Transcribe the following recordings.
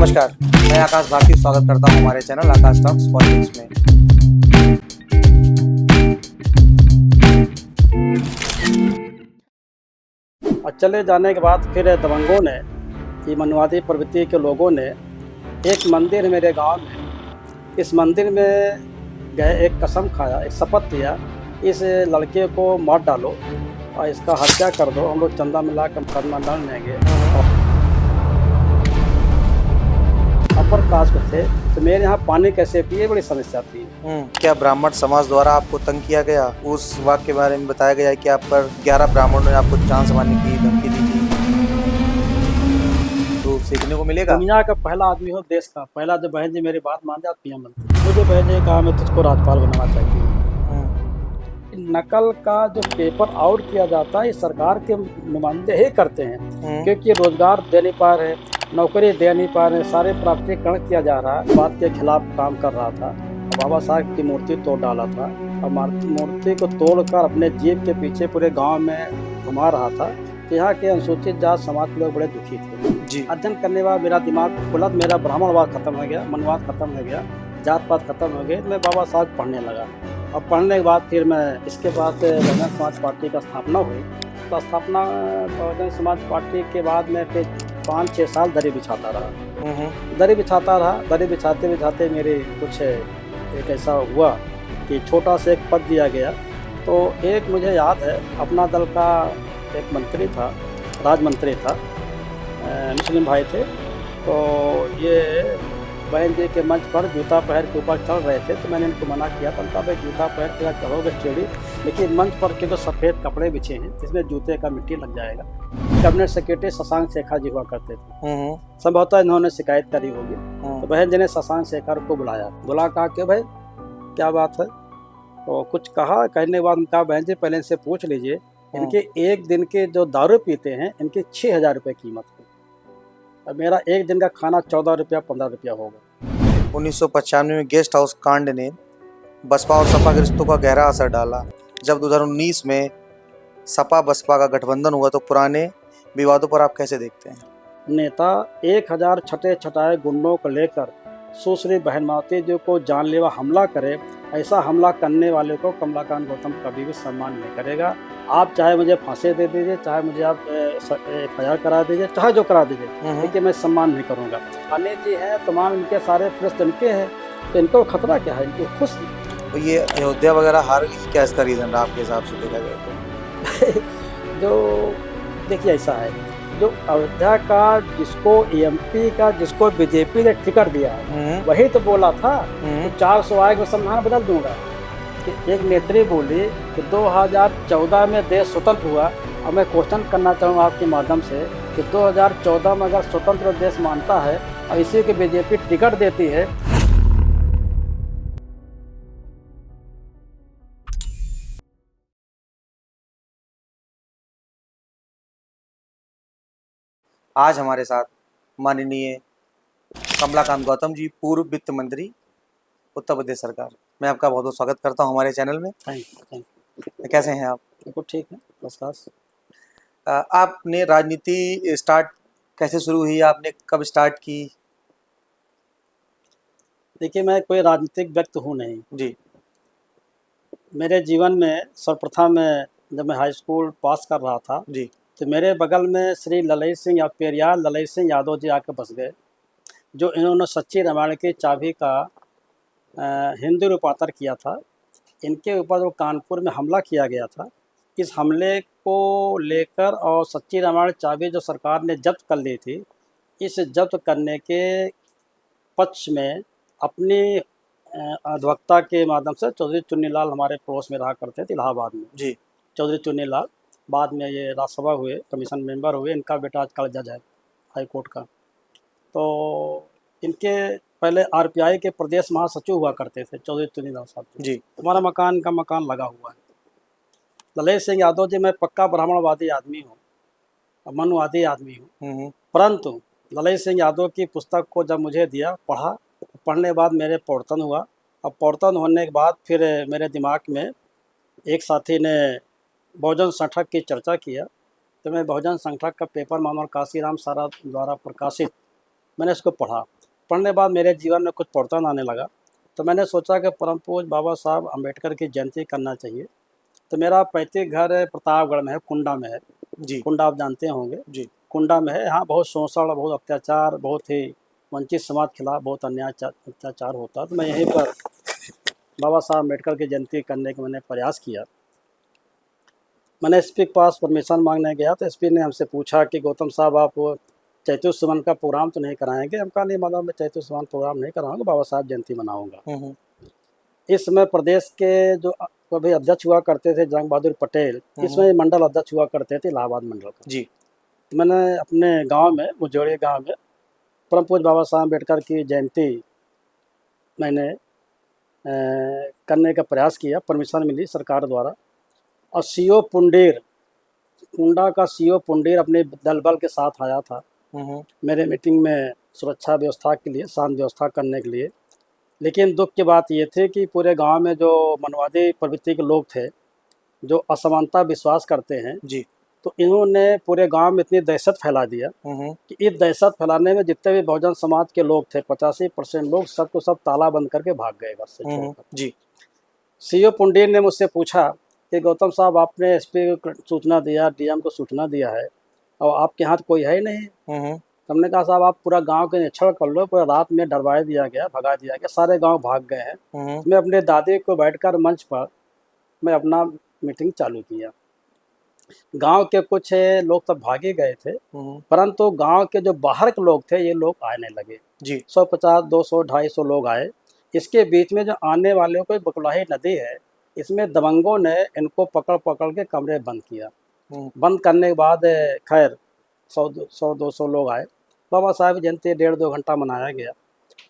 नमस्कार, मैं आकाश भारती स्वागत करता हूं हमारे चैनल आकाश टॉक्स पॉलिटिक्स में। और चले जाने के बाद फिर दबंगों ने, ये मनुवादी प्रवृत्ति के लोगों ने एक मंदिर मेरे गांव में, इस मंदिर में गए, एक कसम खाया, एक शपथ लिया, इस लड़के को मार डालो और इसका हत्या कर दो, हम लोग चंदा मिला कर मुकदमा लड़ लेंगे। अपर कास्ट को थे तो मेरे यहाँ पानी कैसे पिए बड़ी समस्या थी। क्या ब्राह्मण समाज द्वारा आपको तंग किया गया? उस वाक्य के बारे में बताया गया है कि आप पर 11 ब्राह्मणों ने आपको जान से मारने की धमकी दी थी, तो सीखने को मिलेगा। दुनिया का पहला आदमी हो, देश का पहला, जो बहन जी मेरी बात मान जाए पीएम बनती। मुझे बहन जी कहा मैं तुझको राज्यपाल बनाना चाहती हूँ। नकल का जो पेपर आउट किया जाता है, सरकार के नुमाइंदे ही करते हैं, क्योंकि रोजगार दे नहीं पा रहे, नौकरी दे नहीं पा रहे, सारे प्राप्तिकरण किया जा रहा है। बात के खिलाफ काम कर रहा था, बाबा साहब की मूर्ति तोड़ डाला था और मूर्ति को तोड़कर अपने जीप के पीछे पूरे गांव में घुमा रहा था। यहाँ के अनुसूचित जात समाज के लोग बड़े दुखी थे जी। अध्ययन करने के बाद मेरा दिमाग खुला, मेरा ब्राह्मणवाद खत्म हो गया, मनवाद खत्म हो गया, जात पात खत्म हो गए। मैं बाबा साहब पढ़ने लगा और पढ़ने के बाद फिर मैं इसके बाद बहुजन समाज पार्टी का स्थापना हुई। तो स्थापना बहुजन समाज पार्टी के बाद मैं फिर 5-6 साल दरी बिछाता रहा। दरी बिछाते बिछाते मेरे कुछ एक ऐसा हुआ कि छोटा सा एक पद दिया गया। तो एक मुझे याद है, अपना दल का एक मंत्री था, राज मंत्री था, मुस्लिम भाई थे। तो ये बहन जी के मंच पर जूता पैर के ऊपर चढ़ रहे थे, तो मैंने इनको मना किया था। उनका भाई जूता पैर के साथ चढ़ोगे चेड़ी, लेकिन मंच पर के तो सफ़ेद कपड़े बिछे हैं, इसमें जूते का मिट्टी लग जाएगा। कैबिनेट सेक्रेटरी शशांक शेखर जी हुआ करते थे, संभवतः इन्होंने शिकायत करी होगी। तो बहन जी ने शशांक शेखर को बुला कहा कि भाई क्या बात है। तो कुछ कहा, कहने के बाद उनका बहन जी पहले इनसे पूछ लीजिए, इनके एक दिन के जो दारू पीते हैं इनकी 6,000 रुपये कीमत है, और मेरा एक दिन का खाना 14 रुपया 15 रुपया होगा। 1995 में गेस्ट हाउस कांड ने बसपा और सपा के रिश्तों का गहरा असर डाला। जब 2019 में सपा बसपा का गठबंधन हुआ तो पुराने विवादों पर आप कैसे देखते हैं? नेता 1000 छटे छटाए गुंडों को लेकर सुश्री बहनमावती जी को जानलेवा हमला करे, ऐसा हमला करने वाले को कमलाकांत गौतम कभी भी सम्मान नहीं करेगा। आप चाहे मुझे फांसी दे दीजिए, चाहे मुझे आप FIR करा दीजिए, चाहे जो करा दीजिए, लेकिन मैं सम्मान नहीं करूँगा। अनिल जी हैं, तमाम इनके सारे प्रश्न इनके हैं, तो इनको खतरा क्या है, इनको खुश। तो ये अयोध्या वगैरह हार गई, क्या इसका रीज़न रहा आपके हिसाब से देखा जाए तो? जो देखिए ऐसा है, जो अयोध्या का जिसको EMP का जिसको BJP ने टिकट दिया है, वही तो बोला था कि 400 आएगा मैं संविधान बदल दूंगा। कि एक नेत्री बोली कि 2014 में देश स्वतंत्र हुआ, और मैं क्वेश्चन करना चाहूँगा आपके माध्यम से कि 2014 में अगर स्वतंत्र देश मानता है और इसी को BJP टिकट देती है। आज हमारे साथ माननीय कमलाकांत गौतम जी, पूर्व वित्त मंत्री उत्तर प्रदेश सरकार। मैं आपका बहुत बहुत स्वागत करता हूं हमारे चैनल में। Thank you. कैसे हैं आप? बिल्कुल ठीक है, बस। आपने राजनीति स्टार्ट कैसे शुरू हुई, आपने कब स्टार्ट की? देखिए, मैं कोई राजनीतिक व्यक्ति हूँ नहीं जी। मेरे जीवन में सर्वप्रथम जब मैं हाई स्कूल पास कर रहा था जी। तो मेरे बगल में श्री ललित सिंह या पेरियार ललित सिंह यादव जी आके बस गए, जो इन्होंने सच्ची रामायण की चाबी का हिंदी रूपांतर किया था। इनके ऊपर जो कानपुर में हमला किया गया था, इस हमले को लेकर और सच्ची रामायण चाबी जो सरकार ने जब्त कर ली थी, इस जब्त करने के पक्ष में अपनी अधिवक्ता के माध्यम से चौधरी चुन्नीलाल हमारे पड़ोस में रहा करते थे इलाहाबाद में जी। चौधरी चुन्नीलाल बाद में ये राज्यसभा हुए, कमीशन मेंबर हुए। इनका बेटा आजकल जज है हाई कोर्ट का। तो इनके पहले RPI के प्रदेश महासचिव हुआ करते थे चौधरी चुन्नीलाल साहब जी। हमारा मकान का मकान लगा हुआ है। ललित सिंह यादव जी, मैं पक्का ब्राह्मणवादी आदमी हूँ, मनुवादी आदमी हूँ, परंतु ललित सिंह यादव की पुस्तक को जब मुझे दिया, पढ़ने के बाद मेरे प्रवर्तन हुआ। और प्रवर्तन होने के बाद फिर मेरे दिमाग में एक साथी ने बहुजन संगठक की चर्चा किया, तो मैं बहुजन संगठक का पेपर मानव काशीराम सारा द्वारा प्रकाशित मैंने इसको पढ़ा। पढ़ने बाद मेरे जीवन में कुछ परिवर्तन आने लगा। तो मैंने सोचा कि परम पूज्य बाबा साहब अम्बेडकर की जयंती करना चाहिए। तो मेरा पैतृक घर प्रतापगढ़ में है, कुंडा में है। जी कुंडा आप जानते होंगे, जी। कुंडा में है। यहाँ बहुत शोषण, बहुत अत्याचार, बहुत ही वंचित समाज के खिलाफ बहुत अन्याय अत्याचार होता है। तो मैं यहीं पर बाबा साहब अम्बेडकर की जयंती करने का मैंने प्रयास किया। मैंने एसपी के पास परमिशन मांगने गया तो एसपी ने हमसे पूछा कि गौतम साहब आप चैतुर सुमन का प्रोग्राम तो नहीं कराएंगे? हम कहा नहीं मतलब मैं चैतुर सुमन प्रोग्राम नहीं कराऊंगा, बाबा साहब जयंती मनाऊंगा। इस समय प्रदेश के जो अभी अध्यक्ष हुआ करते थे जंग बहादुर पटेल, इसमें मंडल अध्यक्ष हुआ करते थे इलाहाबाद मंडल का। जी। तो मैंने अपने गांव में, मुजोड़ी गांव में, परम पूज्य बाबा साहब अम्बेडकर की जयंती मैंने करने का प्रयास किया। परमिशन मिली सरकार द्वारा। और सीओ पुंडेर, कुंडा का सीओ पुंडेर अपने दल बल के साथ आया था मेरे मीटिंग में सुरक्षा व्यवस्था के लिए, शांति व्यवस्था करने के लिए। लेकिन दुख की बात ये थी कि पूरे गांव में जो मनवादी प्रवृत्ति के लोग थे, जो असमानता विश्वास करते हैं जी। तो इन्होंने पूरे गांव में इतनी दहशत फैला दिया कि इस दहशत फैलाने में जितने भी बहुजन समाज के लोग थे, 85% लोग सबको सब ताला बंद करके भाग गए घर से छोड़कर। जी। सीओ पुंडेर ने मुझसे पूछा कि गौतम साहब आपने एसपी को सूचना दिया, डीएम को सूचना दिया है और आपके हाथ कोई है ही नहीं। हमने कहा साहब आप पूरा गांव के निरीक्षण कर लो, पूरा रात में डरवा दिया गया, भगा दिया गया, सारे गांव भाग गए हैं। मैं अपने दादी को बैठकर मंच पर मैं अपना मीटिंग चालू किया। गांव के कुछ लोग तब भागे गए थे, परंतु गांव के जो बाहर के लोग थे ये लोग आने लगे जी। 150, 200, 250 लोग आए। इसके बीच में जो आने वाले को बकुलाही नदी है, इसमें दबंगों ने इनको पकड़ पकड़ के कमरे बंद किया। बंद करने के बाद खैर 100-200 लोग आए। बाबा साहब जयंती 1.5-2 घंटा मनाया गया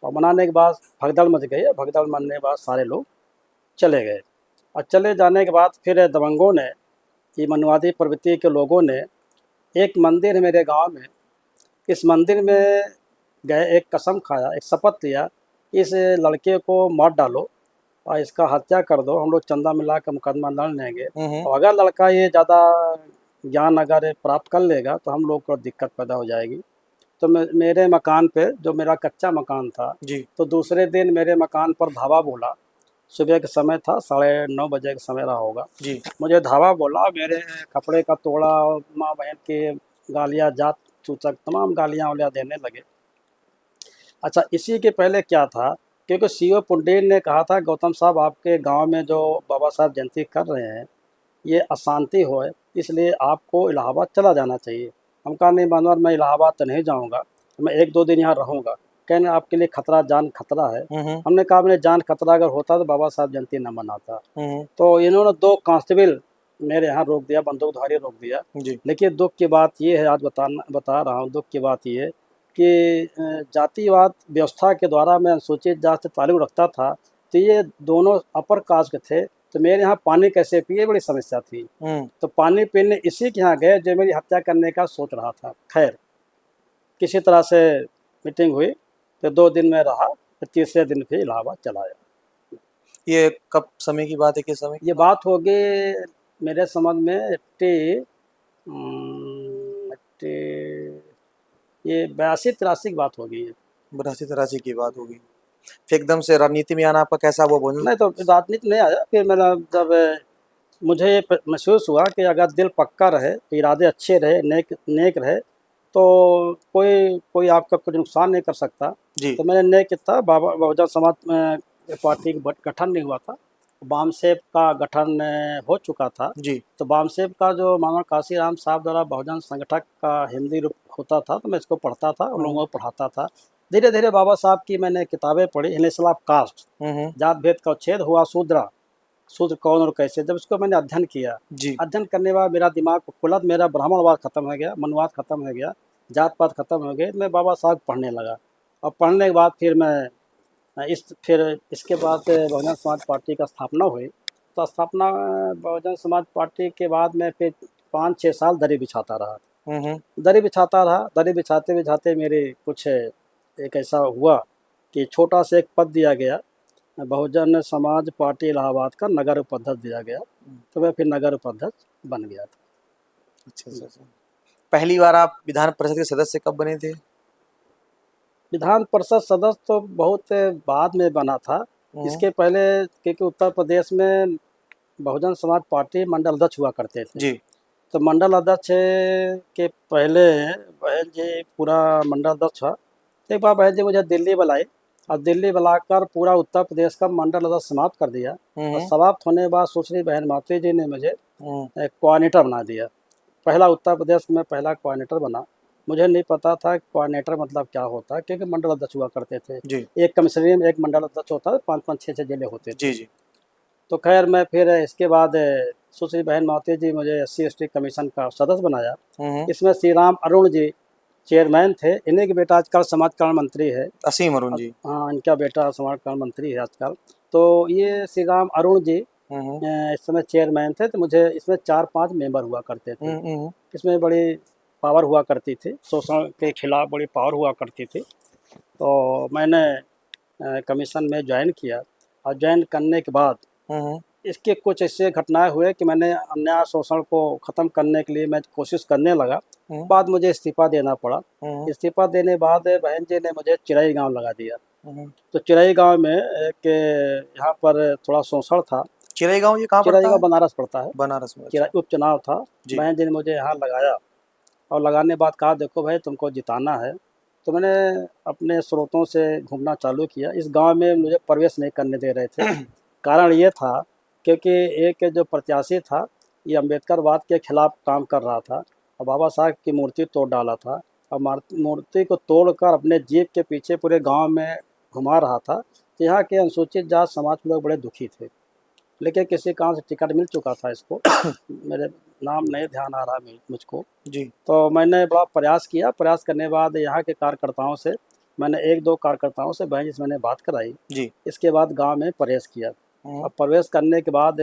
और मनाने के बाद भगदड़ मच गई। भगदड़ मचने के बाद सारे लोग चले गए और चले जाने के बाद फिर दबंगों ने, ये मनवादी प्रवृत्ति के लोगों ने, एक मंदिर है मेरे गांव में, इस मंदिर में गए, एक कसम खाया, एक शपथ लिया, इस लड़के को मार डालो और इसका हत्या कर दो, हम लोग चंदा मिला कर मुकदमा लड़ लेंगे और अगर लड़का ये ज़्यादा ज्ञान अगर प्राप्त कर लेगा तो हम लोग को दिक्कत पैदा हो जाएगी। तो मेरे मकान पे, जो मेरा कच्चा मकान था जी, तो दूसरे दिन मेरे मकान पर धावा बोला। सुबह के समय था, 9:30 बजे का समय रहा होगा जी। मुझे धावा बोला, मेरे कपड़े का तोड़ा, माँ बहन के गालियाँ, जात सूचक तमाम गालियाँ वालियाँ देने लगे। अच्छा, इसी के पहले क्या था, क्योंकि सीओ पुंडेर ने कहा था गौतम साहब आपके गांव में जो बाबा साहब जयंती कर रहे हैं ये अशांति हो, इसलिए आपको इलाहाबाद चला जाना चाहिए। हम कहा नहीं मनोहर, मैं इलाहाबाद तो नहीं जाऊंगा, मैं 1-2 दिन यहाँ रहूँगा। कहने आपके लिए खतरा, जान खतरा है। हमने कहा मैंने जान खतरा अगर होता तो बाबा साहब जयंती न मनाता। तो इन्होंने 2 कांस्टेबल मेरे यहाँ रोक दिया, बंदूकधारी रोक दिया जी। लेकिन दुख की बात ये है, आज बता रहा हूँ, दुख की बात ये कि जातिवाद व्यवस्था के द्वारा मैं अनुसूचित जाति से ताल्लुक रखता था, तो ये दोनों अपर कास्ट के थे, तो मेरे यहाँ पानी कैसे पिए बड़ी समस्या थी। तो पानी पीने इसी के यहाँ गए जो मेरी हत्या करने का सोच रहा था। खैर किसी तरह से मीटिंग हुई, तो 2 दिन में रहा, तो तीसरे दिन फिर इलाहाबाद चला आया। ये कब समय की बात है, किस समय? ये बात होगी मेरे समझ में ये 82-83 की बात होगी। 82-83 की बात होगी। फिर एकदम से राजनीति में आना आपका कैसा वो बोलना? नहीं, तो राजनीति नहीं आया। फिर मैंने जब मुझे ये महसूस हुआ कि अगर दिल पक्का रहे, इरादे अच्छे रहे, नेक रहे, तो कोई आपका कुछ नुकसान नहीं कर सकता जी। तो मैंने नेक था। बाबा बहुजन समाज पार्टी का गठन नहीं हुआ था, बामसेब का गठन हो चुका था जी। तो बामसेब का जो मानव काशीराम साहब द्वारा बहुजन संगठक का हिंदी रूप होता था, तो मैं इसको पढ़ता था और लोगों को पढ़ाता था। धीरे धीरे बाबा साहब की मैंने किताबें पढ़ी, इनकलाब ऑफ कास्ट, जात भेद का उच्छेद हुआ, शूद्र कौन और कैसे, जब इसको मैंने अध्ययन किया जी। अध्ययन करने के बाद मेरा दिमाग खुला, मेरा ब्राह्मणवाद खत्म हो गया, मनुवाद खत्म हो गया, जात पात खत्म हो गए। मैं बाबा साहब पढ़ने लगा और पढ़ने के बाद फिर इसके बाद बहुजन समाज पार्टी का स्थापना हुई। तो स्थापना बहुजन समाज पार्टी के बाद मैं फिर 5-6 साल दरी बिछाता रहा। दरी बिछाते बिछाते मेरे कुछ एक ऐसा हुआ कि छोटा सा एक पद दिया गया, बहुजन समाज पार्टी इलाहाबाद का नगर उपाध्यक्ष दिया गया, तो मैं फिर नगर उपाध्यक्ष बन गया था। अच्छा। पहली बार आप विधान परिषद के सदस्य कब बने थे? विधान परिषद सदस्य तो बहुत बाद में बना था। इसके पहले क्योंकि उत्तर प्रदेश में बहुजन समाज पार्टी मंडल अध्यक्ष हुआ करते थे जी। तो मंडल अध्यक्ष के पहले बहन जी पूरा मंडल अध्यक्ष हुआ। एक बार बहन जी मुझे दिल्ली बुलाई और दिल्ली बुलाकर पूरा उत्तर प्रदेश का मंडल अध्यक्ष समाप्त कर दिया और समाप्त होने के बाद सुश्री बहन मातृ जी ने मुझे कोऑर्डिनेटर बना दिया। पहला उत्तर प्रदेश में पहला कोऑर्डिनेटर बना। मुझे नहीं पता था कोऑर्डिनेटर मतलब क्या होता है क्योंकि मंडल अध्यक्ष हुआ करते थे। जी। एक कमिश्नरी में एक मंडल अध्यक्ष होता है, 5-5 6-6 जिले होते थे। जी जी। तो खैर मैं फिर इसके बाद सुश्री बहन मावती जी मुझे SC/ST कमीशन का सदस्य बनाया। इसमें श्री राम अरुण जी चेयरमैन थे। इन्हीं के बेटा आजकल समाज कल्याण मंत्री है, असीम अरुण जी। हाँ, इनका बेटा समाज कल्याण मंत्री है आजकल। तो ये श्री राम अरुण जी इस समय चेयरमैन थे। तो मुझे इसमें 4-5 मेंबर हुआ करते थे। इसमें बड़ी पावर हुआ करती थी, शोषण के खिलाफ बड़ी पावर हुआ करती थी। तो मैंने कमीशन में ज्वाइन किया और ज्वाइन करने के बाद इसके कुछ ऐसे घटनाएं हुए कि मैंने अन्याय शोषण को ख़त्म करने के लिए मैं कोशिश करने लगा। बाद मुझे इस्तीफा देना पड़ा। इस्तीफा देने बाद बहन जी ने मुझे चिरई गांव लगा दिया। तो चिरई गांव में एक यहाँ पर थोड़ा शोषण था। चिरई गांव ये कहाँ पड़ता है? चिरई गांव बनारस पड़ता है। बनारस में। चिरई उपचुनाव था। बहन जी ने मुझे यहाँ लगाया और लगाने के बाद कहा देखो भाई तुमको जिताना है। तो मैंने अपने स्रोतों से घूमना चालू किया। इस गांव में मुझे प्रवेश नहीं करने दे रहे थे। कारण ये था क्योंकि एक जो प्रत्याशी था ये अम्बेडकरवाद के खिलाफ काम कर रहा था और बाबा साहब की मूर्ति तोड़ डाला था और मूर्ति को तोड़कर अपने जीप के पीछे पूरे गांव में घुमा रहा था। यहाँ के अनुसूचित जात समाज के लोग बड़े दुखी थे, लेकिन किसी काम से टिकट मिल चुका था इसको मेरे नाम नहीं ध्यान आ रहा मुझको जी। तो मैंने बड़ा प्रयास किया। प्रयास करने के बाद यहाँ के कार्यकर्ताओं से मैंने 1-2 कार्यकर्ताओं से बहन जी से मैंने बात कराई जी। इसके बाद गांव में प्रवेश किया। और प्रवेश करने के बाद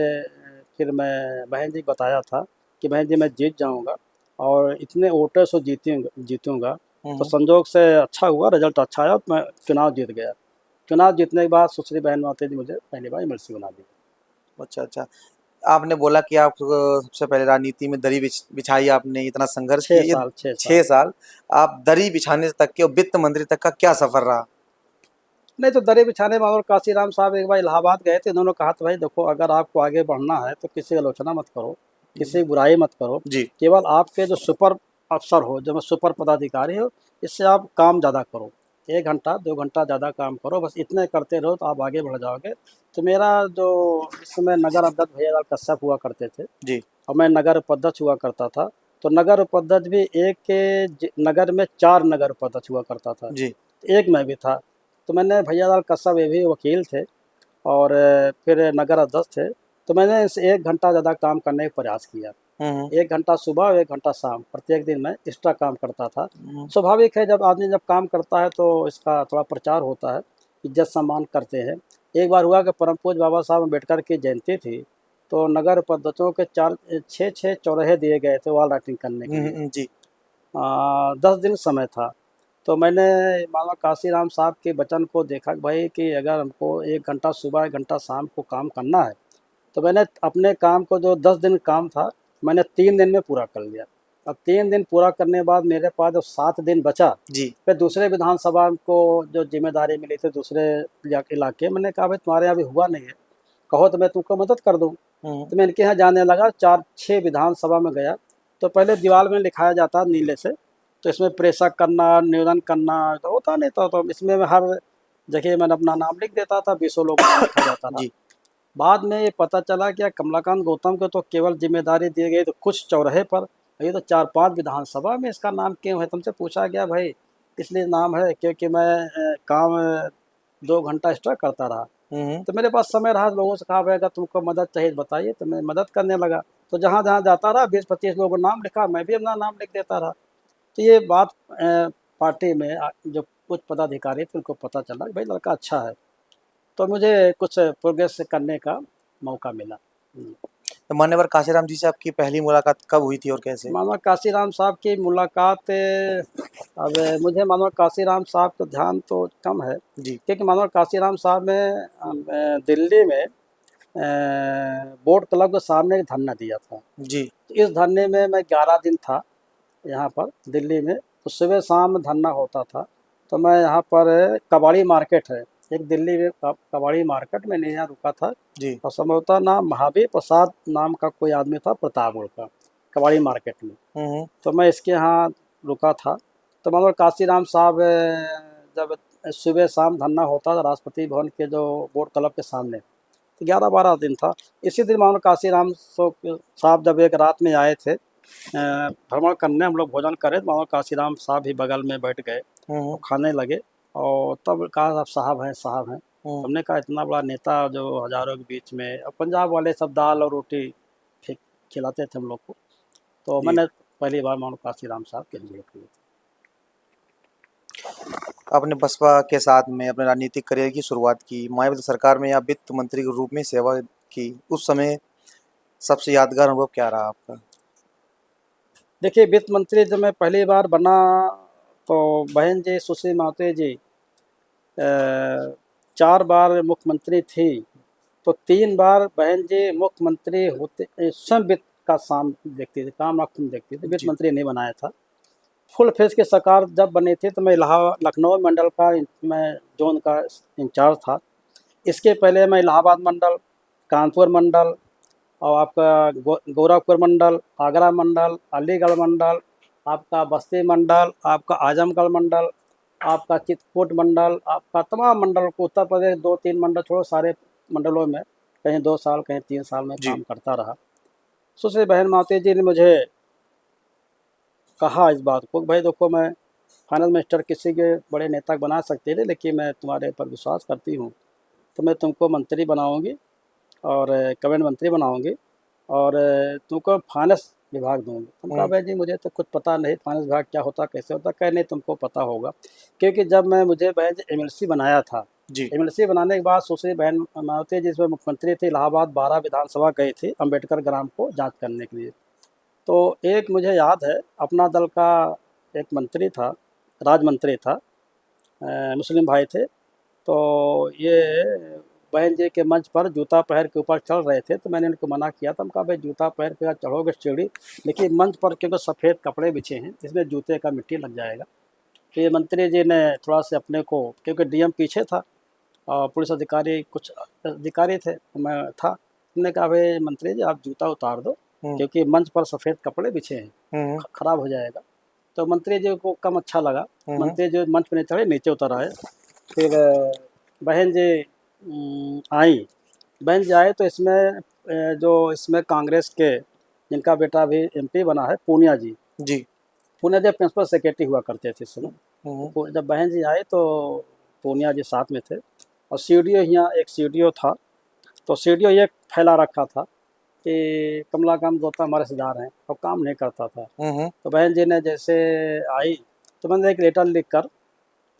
फिर मैं बहन जी बताया था कि बहन जी मैं जीत जाऊंगा और इतने वोटर से जीतूंगा। तो संजोग से अच्छा हुआ, रिजल्ट अच्छा आया, मैं चुनाव जीत गया। चुनाव जीतने के बाद सुश्री बहन माता जी मुझे पहली बार एमएलसी बना दी। अच्छा अच्छा। आपने बोला कि आप सबसे पहले राजनीति में दरी बिछाई, आपने इतना संघर्ष किया। 6 साल आप दरी बिछाने तक के और वित्त मंत्री तक का क्या सफर रहा? नहीं तो दरी बिछाने में और काशीराम साहब एक बार इलाहाबाद गए थे। उन्होंने कहा था भाई देखो अगर आपको आगे बढ़ना है तो किसी की आलोचना मत करो, किसी की बुराई मत करो जी। केवल आपके जो सुपर अफसर हो, जो सुपर पदाधिकारी हो, इससे आप काम ज़्यादा करो। 1 घंटा 2 घंटा ज़्यादा काम करो, बस इतने करते रहो तो आप आगे बढ़ जाओगे। तो मेरा जो इस समय नगर अध्यक्ष भैयालाल कश्यप हुआ करते थे जी और मैं नगर उपाध्यक्ष हुआ करता था। तो नगर उपाध्यक्ष भी एक के नगर में 4 नगर उपाध्यक्ष हुआ करता था जी, एक मैं भी था। तो मैंने भैयालाल कश्यप ये भी वकील थे और फिर नगर अध्यक्ष थे। तो मैंने इस 1 घंटा ज़्यादा काम करने का प्रयास किया। 1 घंटा सुबह और 1 घंटा शाम प्रत्येक दिन मैं एक्स्ट्रा काम करता था। स्वाभाविक है जब आदमी जब काम करता है तो इसका थोड़ा प्रचार होता है, इज्जत सम्मान करते हैं। एक बार हुआ कि परम पूज्य बाबा साहब अम्बेडकर की जयंती थी तो नगर उपाध्यक्षों के 6 चौराहे दिए गए थे वॉल राइटिंग करने के लिए जी। 10 दिन समय था। तो मैंने मानो काशीराम साहब के वचन को देखा भाई कि अगर हमको 1 घंटा सुबह 1 घंटा शाम को काम करना है तो मैंने अपने काम को जो 10 दिन काम था मैंने 3 दिन में पूरा कर लिया। अब 3 दिन पूरा करने के बाद मेरे पास जो 7 दिन बचा जी, फिर दूसरे विधानसभा को जो जिम्मेदारी मिली थी दूसरे इलाके, मैंने कहा भाई तुम्हारे यहाँ भी हुआ नहीं है, कहो तो मैं तुमको मदद कर दूँ। तो मैं इनके यहाँ जाने लगा, 4-6 विधानसभा में गया। तो पहले दीवार में लिखाया जाता नीले से, तो इसमें प्रेषक करना, निवेदन करना तो होता नहीं था। तो इसमें हर जगह मैंने अपना नाम लिख देता था, 20 लोगों को लिखा जाता था। बाद में ये पता चला कि कमलाकांत गौतम को तो केवल जिम्मेदारी दी गई तो कुछ चौराहे पर, ये तो 4-5 विधानसभा में इसका नाम क्यों है? तुमसे पूछा गया भाई इसलिए नाम है क्योंकि मैं काम 2 घंटा एक्स्ट्रा करता रहा। तो मेरे पास समय रहा, लोगों से कहा भाई अगर तुमको मदद चाहिए बताइए, तो मैं मदद करने लगा। तो जहाँ जहाँ जाता रहा 20-25 लोगों का नाम लिखा, मैं भी अपना नाम लिख देता रहा। तो ये बात पार्टी में जो कुछ पदाधिकारी थे उनको पता चला कि भाई लड़का अच्छा है, तो मुझे कुछ प्रोग्रेस करने का मौका मिला। तो मान्यवर काशीराम जी से आपकी पहली मुलाकात कब हुई थी और कैसे? मानव काशीराम साहब की मुलाकात अब मुझे मानव काशीराम साहब का ध्यान तो कम है जी, क्योंकि मानव काशीराम साहब ने दिल्ली में बोट क्लब के सामने एक धरना दिया था जी। तो इस धरने में मैं 11 दिन था यहाँ पर दिल्ली में। तो सुबह शाम धरना होता था। तो मैं यहाँ पर कबाड़ी मार्केट है, एक दिल्ली में कबाड़ी मार्केट में यहाँ रुका था। जी। और संभवतः नाम महावीर प्रसाद नाम का कोई आदमी था प्रतापगढ़ का, कबाड़ी मार्केट में। हम्म। तो मैं इसके यहाँ रुका था। तो मतलब काशीराम साहब जब सुबह शाम धरना होता था राष्ट्रपति भवन के जो बोर्ड क्लब के सामने, तो 11-12 दिन था। इसी दिन मानो काशीराम साहब जब एक रात में आए थे भ्रमण करने, हम लोग भोजन करे, तो मानो काशीराम साहब भी बगल में बैठ गए, तो खाने लगे। और तब कहा आप साहब हैं, साहब हैं। हमने कहा इतना बड़ा नेता जो हजारों के बीच में, और पंजाब वाले सब दाल और रोटी खिलाते थे हम लोग को। तो जी। मैंने पहली बार मानो काशीराम साहब के लिए किए थे। आपने बसपा के साथ में अपने राजनीतिक करियर की शुरुआत की, मायावती सरकार में आप वित्त मंत्री के रूप में सेवा की। उस समय सबसे यादगार अनुभव क्या रहा आपका? देखिए, वित्त मंत्री जब मैं पहली बार बना तो बहन जी सुश्री माते जी 4 बार मुख्यमंत्री थी, तो 3 बार बहन जी मुख्यमंत्री होते स्वयं वित्त का देखती थी, काम तुम देखती थी, वित्त मंत्री नहीं बनाया था। फुल फेस की सरकार जब बनी थी तो मैं लखनऊ मंडल का मैं जोन का इंचार्ज था। इसके पहले मैं इलाहाबाद मंडल, कानपुर मंडल और आपका गोरखपुर मंडल, आगरा मंडल, अलीगढ़ मंडल, आपका बस्ती मंडल, आपका आजमगढ़ मंडल, आपका चित्रकूट मंडल, आपका तमाम मंडल को उत्तर प्रदेश 2-3 मंडल छोड़ो सारे मंडलों में कहीं 2 साल कहीं 3 साल में काम करता रहा। सुश्री बहन माते जी ने मुझे कहा इस बात को, भाई देखो मैं फाइनेंस मिनिस्टर किसी के बड़े नेता बना सकते थे, लेकिन मैं तुम्हारे पर विश्वास करती हूँ, तो मैं तुमको मंत्री बनाऊँगी और कैबिनेट मंत्री बनाऊँगी और तुमको फाइनेंस विभाग दूँगी। तुम कहा भाई जी मुझे तो कुछ पता नहीं फाइनेंस विभाग क्या होता कैसे होता, कह नहीं तुमको पता होगा। क्योंकि जब मुझे बहन जी एमएलसी बनाया था, एमएलसी बनाने के बाद सुश्री बहन मायावती जी इसमें मुख्यमंत्री थी, इलाहाबाद 12 विधानसभा गई थी अम्बेडकर ग्राम को जाँच करने के लिए। तो एक मुझे याद है, अपना दल का एक मंत्री था, राज्य मंत्री था, मुस्लिम भाई थे। तो ये बहन जी के मंच पर जूता पैर के ऊपर चढ़ रहे थे, तो मैंने उनको मना किया था। कहा भाई जूता पैर के चढ़ोगे सीढ़ी, लेकिन मंच पर क्योंकि सफ़ेद कपड़े बिछे हैं, इसमें जूते का मिट्टी लग जाएगा। तो ये मंत्री जी ने थोड़ा सा अपने को, क्योंकि डीएम पीछे था और पुलिस अधिकारी कुछ अधिकारी थे, मैं था, उन्होंने कहा भाई मंत्री जी आप जूता उतार दो, क्योंकि मंच पर सफ़ेद कपड़े बिछे हैं, खराब हो जाएगा। तो मंत्री जी को कम अच्छा लगा, मंत्री जी मंच पर नहीं चढ़े, नीचे उतर आए। फिर बहन जी आई, बहन जी आए तो इसमें जो इसमें कांग्रेस के जिनका बेटा अभी एमपी बना है पूनिया जी, पूनिया जी प्रिंसिपल सेक्रेटरी हुआ करते थे इस समय। तो जब बहन जी आए तो पूनिया जी साथ में थे और सीडीओ यहाँ एक सीडीओ था, तो सीडीओ ये फैला रखा था कि कमलाकांत गौतम हमारे रिश्तेदार हैं, और काम नहीं करता था। तो बहन जी ने जैसे आई तो मैंने एक लेटर लिख कर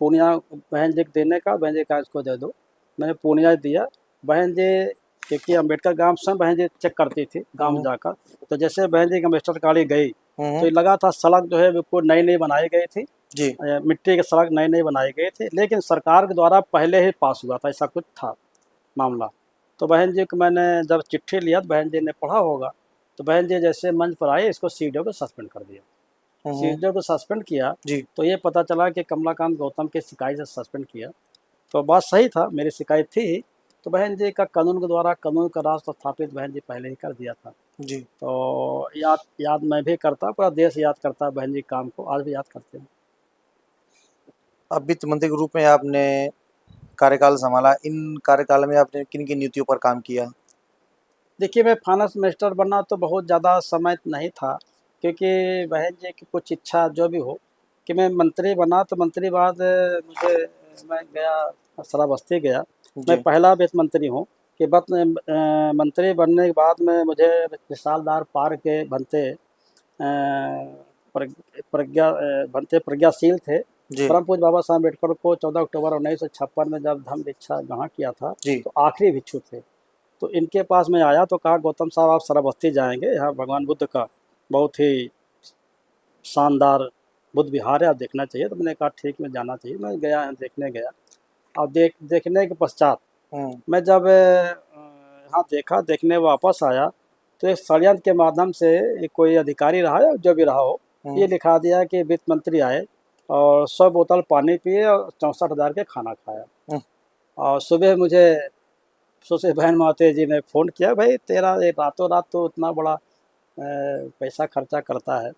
पूनिया बहन जी को देने का, बहन जी का इसको दे दो, मैंने पूनिया दिया। बहन जी क्योंकि अम्बेडकर ग्राम स्वयं बहन जी चेक करती थी गाँव में जाकर, तो जैसे बहन जी अम्बेडकर गाड़ी गई तो लगा था सड़क जो है बिल्कुल नई नई बनाई गई थी, मिट्टी की सड़क नई नई बनाई गई थी, लेकिन सरकार के द्वारा पहले ही पास हुआ था, ऐसा कुछ था मामला। तो बहन जी को मैंने जब चिट्ठी लिया तो बहन जी ने पढ़ा होगा, तो बहन जी जैसे मंच पर आए इसको सीडीओ को सस्पेंड कर दिया। सीडीओ को सस्पेंड किया तो ये पता चला कि कमलाकांत गौतम की शिकायत से सस्पेंड किया। तो बात सही था, मेरी शिकायत थी ही, तो बहन जी का कानून के द्वारा कानून का राज स्थापित बहन जी पहले ही कर दिया था। तो याद मैं भी करता, पूरा देश याद करता बहन जी काम को, आज भी याद करते हैं। अब वित्त मंत्री के रूप में आपने कार्यकाल संभाला, इन कार्यकाल में आपने किन किन नीतियों पर काम किया? देखिए मैं फाइनेंस मिनिस्टर बनना तो बहुत ज़्यादा समय नहीं था, क्योंकि बहन जी की कुछ इच्छा जो भी हो कि मैं मंत्री बना, तो मंत्री बाद मुझे मैं गया श्रावस्ती गया, मैं पहला वित्त मंत्री हूँ कि मंत्री बनने के बाद में मुझे मिसालदार पार्क के बनते प्रज्ञाशील थे, परम पूज्य बाबा साहब अम्बेडकर को 14 अक्टूबर 1956 में जब धम्म दीक्षा ग्रहण किया था, तो आखिरी भिक्षु थे। तो इनके पास मैं आया तो कहा गौतम साहब आप श्रावस्ती जाएंगे, यहाँ भगवान बुद्ध का बहुत ही शानदार बुद्ध विहार है, आप देखना चाहिए। तो मैंने कहा ठीक मैं जाना चाहिए, मैं गया देखने गया। और देखने के पश्चात मैं जब यहाँ देखा, देखने वापस आया तो एक षड्यंत्र के माध्यम से कोई अधिकारी रहा है जो भी रहा हो, ये लिखा दिया कि वित्त मंत्री आए और 100 बोतल पानी पिए और 64,000 के खाना खाया। हम्म। और सुबह मुझे सुश्री बहन माते जी ने फ़ोन किया, भाई तेरा ये रातों रात तो इतना बड़ा पैसा खर्चा करता है।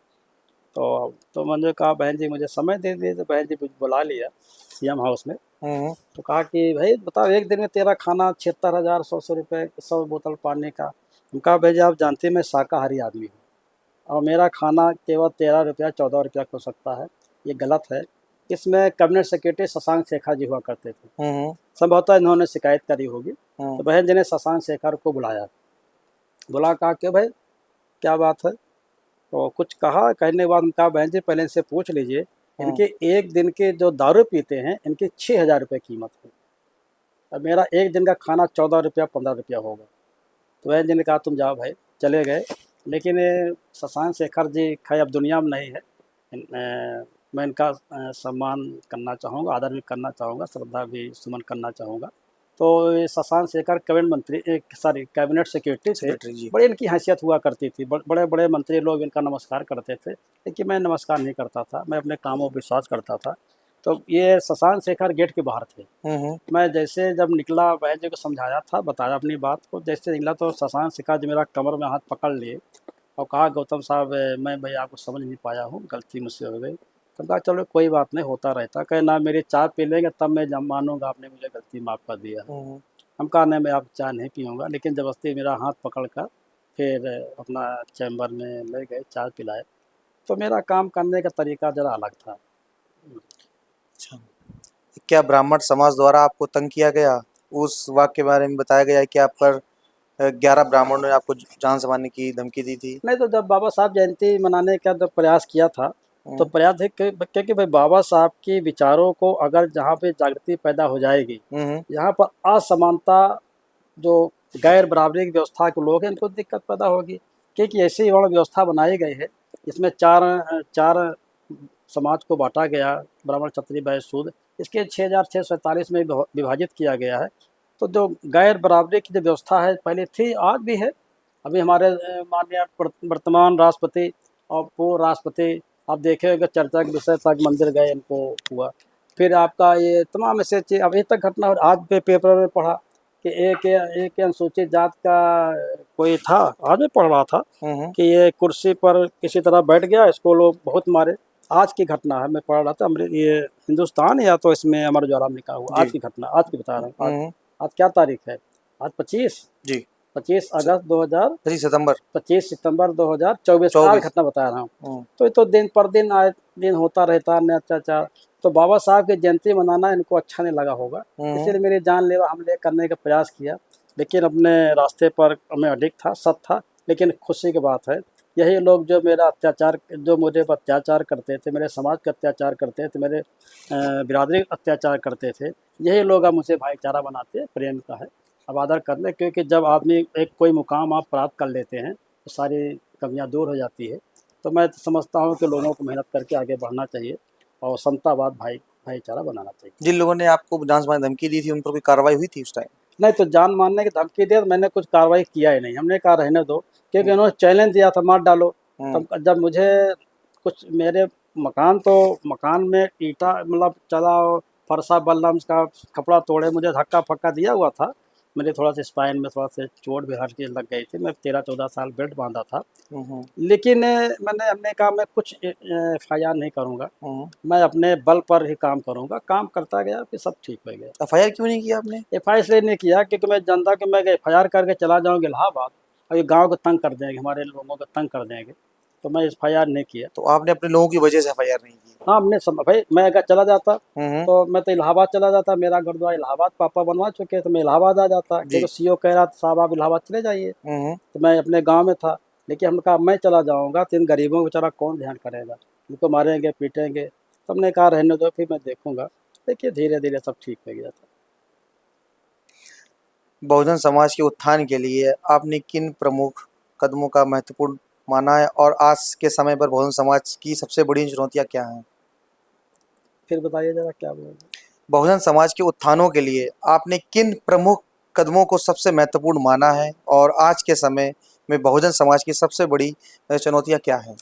तो मैंने कहा बहन जी मुझे समय दे दिए। तो बहन जी मुझे बुला लिया सीएम हाउस में। हम्म। तो कहा कि भाई बताओ एक दिन में तेरा खाना 76,000 100 रुपये 100 बोतल पानी का। हम कहा भाई जी आप जानते हैं मैं शाकाहारी आदमी हूँ और मेरा खाना केवल 13 रुपया 14 रुपया हो सकता है, ये गलत है। इसमें कैबिनेट सेक्रेटरी शशांक शेखर जी हुआ करते थे, हम्म। संभवतः इन्होंने शिकायत करी होगी। हम्म। तो बहन जी ने शशांक शेखर को बुलाया, कहा कि भाई क्या बात है। तो कुछ कहा, कहने के बाद हम कहा बहन जी पहले इनसे पूछ लीजिए, इनके एक दिन के जो दारू पीते हैं इनकी 6,000 रुपये कीमत है और मेरा एक दिन का खाना 14 रुपया 15 रुपया होगा। तो बहन जी ने कहा तुम जाओ भाई, चले गए। लेकिन शशांक शेखर जी खैर अब दुनिया में नहीं है। मैं इनका सम्मान करना चाहूँगा, आदर भी करना चाहूँगा, श्रद्धा भी सुमन करना चाहूँगा। तो ये शशांक शेखर कैबिनेट सेक्रेटरी थे। सेक्रेटरी जी। बड़ी इनकी हैसियत हुआ करती थी, बड़े बड़े मंत्री लोग इनका नमस्कार करते थे, लेकिन मैं नमस्कार नहीं करता था, मैं अपने कामों पर विश्वास करता था। तो ये शशांक शेखर गेट के बाहर थे। हम्म। मैं जैसे जब निकला, बहन जी को समझाया था, बताया अपनी बात को, जैसे निकला तो शशांक शेखर जी मेरा कमर में हाथ पकड़ लिए और कहा गौतम साहब मैं भाई आपको समझ नहीं पाया हूँ, गलती मुझसे हो गई। तो कहा चलो कोई बात नहीं, होता रहता। कहे ना मेरी चाय पी लेंगे तब मैं जब मानूंगा आपने मुझे गलती माफ़ कर दिया है। हम कहा नहीं मैं आप चाय नहीं पीऊँगा, लेकिन ज़बरदस्ती मेरा हाथ पकड़ कर फिर अपना चैम्बर में ले गए, चाय पिलाए। तो मेरा काम करने का तरीका ज़रा अलग था। अच्छा, क्या ब्राह्मण समाज द्वारा आपको तंग किया गया? उस वाक्य के बारे में बताया गया है कि आप पर 11 ब्राह्मणों ने आपको जान से मारने की धमकी दी थी। नहीं तो जब बाबा साहब जयंती मनाने का जब प्रयास किया था, तो प्रयास है क्योंकि भाई बाबा साहब के विचारों को अगर जहाँ पे जागृति पैदा हो जाएगी, यहाँ पर असमानता जो गैर बराबरी की व्यवस्था के लोग हैं इनको दिक्कत पैदा होगी। क्योंकि ऐसी वर्ण व्यवस्था बनाई गई है, इसमें चार समाज को बांटा गया, ब्राह्मण क्षत्रिय वैश्य शूद्र, इसके 6,647 में विभाजित किया गया है। तो जो गैर बराबरी की जो व्यवस्था है पहले थी, आज भी है। अभी हमारे माननीय वर्तमान राष्ट्रपति और पूर्व राष्ट्रपति आप देखे होंगे चर्चा के विषय तक मंदिर गए, इनको हुआ। फिर आपका ये तमाम ऐसे चीज़ अभी तक घटना, और आज पे पेपर में पढ़ा कि एक अनुसूचित जात का कोई था, आज मैं पढ़ रहा था कि ये कुर्सी पर किसी तरह बैठ गया, इसको लोग बहुत मारे। आज की घटना है, मैं पढ़ रहा था, ये हिंदुस्तान या तो इसमें अमर उजाला में लिखा हुआ, आज की घटना, आज की बता रहा हूँ। आज क्या तारीख है? आज 25 जी 25 अगस्त 2000 25 सितंबर 2024 का घटना बता रहा हूँ। तो ये तो दिन पर दिन आए दिन होता रहता है अत्याचार। तो बाबा साहब की जयंती मनाना इनको अच्छा नहीं लगा होगा, इसीलिए मेरी जानलेवा हमले करने का प्रयास किया। लेकिन अपने रास्ते पर मैं अडिग था, सत था। लेकिन खुशी की बात है, यही लोग जो मेरा अत्याचार, जो मुझे पर अत्याचार करते थे, मेरे समाज का अत्याचार करते थे, मेरे बिरादरी अत्याचार करते थे, यही लोग अब मुझे भाईचारा बनाते हैं। प्रेम का है अब आदर करने, क्योंकि जब आदमी एक कोई मुकाम आप प्राप्त कर लेते हैं तो सारी कमियां दूर हो जाती है। तो मैं समझता हूं कि लोगों को मेहनत करके आगे बढ़ना चाहिए और समतावाद भाईचारा बनाना चाहिए। जिन लोगों ने आपको जान से मारने की धमकी दी थी उन पर कोई कार्रवाई हुई थी उस टाइम? नहीं, तो जान मारने की धमकी दी तो मैंने कुछ कार्रवाई किया ही नहीं, हमने कहा रहने दो, क्योंकि उन्होंने चैलेंज दिया था मार डालो। तब जब मुझे कुछ मेरे मकान में ईटा मतलब चला, फरसा बल्लम का कपड़ा तोड़े, मुझे धक्का फक्का दिया हुआ था। मेरे थोड़ा सा स्पाइन में थोड़ा सा चोट भी हल्की लग गई थी। मैं 13-14 साल बेल्ट बांधा था। लेकिन हमने कहा मैं कुछ FIR नहीं करूँगा, मैं अपने बल पर ही काम करूँगा। काम करता गया, फिर सब ठीक हो गया। FIR क्यों नहीं किया आपने? FIR इसलिए नहीं किया क्योंकि मैं जानता कि मैं FIR करके चला जाऊँगा इलाहाबाद और ये गाँव को तंग कर देंगे, हमारे लोगों को तंग कर देंगे, तो मैं FIR नहीं किया। तो आपने अपने लोगों की वजह से FIR नहीं की? हाँ, भाई मैं अगर चला जाता तो मैं तो इलाहाबाद चला जाता, मेरा गुरुद्वारा इलाहाबाद पापा बनवा चुके, तो मैं इलाहाबाद आ जाता। क्योंकि CO कह रहा था साहब आप इलाहाबाद चले जाइए, तो मैं अपने गांव में था। लेकिन हमने कहा मैं चला जाऊंगा तो इन गरीबों को बेचारा कौन ध्यान करेगा, उनको मारेंगे पीटेंगे। तो हमने कहा रहने दो, फिर मैं देखूंगा। देखिए धीरे धीरे सब ठीक हो गया था। बहुजन समाज के उत्थान के लिए आपने किन प्रमुख कदमों का महत्वपूर्ण माना है और आज के समय पर बहुजन समाज की सबसे बड़ी चुनौतियां क्या हैं? फिर बताइए जरा क्या बोल रहे? बहुजन समाज के उत्थानों के लिए आपने किन प्रमुख कदमों को सबसे महत्वपूर्ण माना है और आज के समय में बहुजन समाज की सबसे बड़ी चुनौतियां क्या हैं?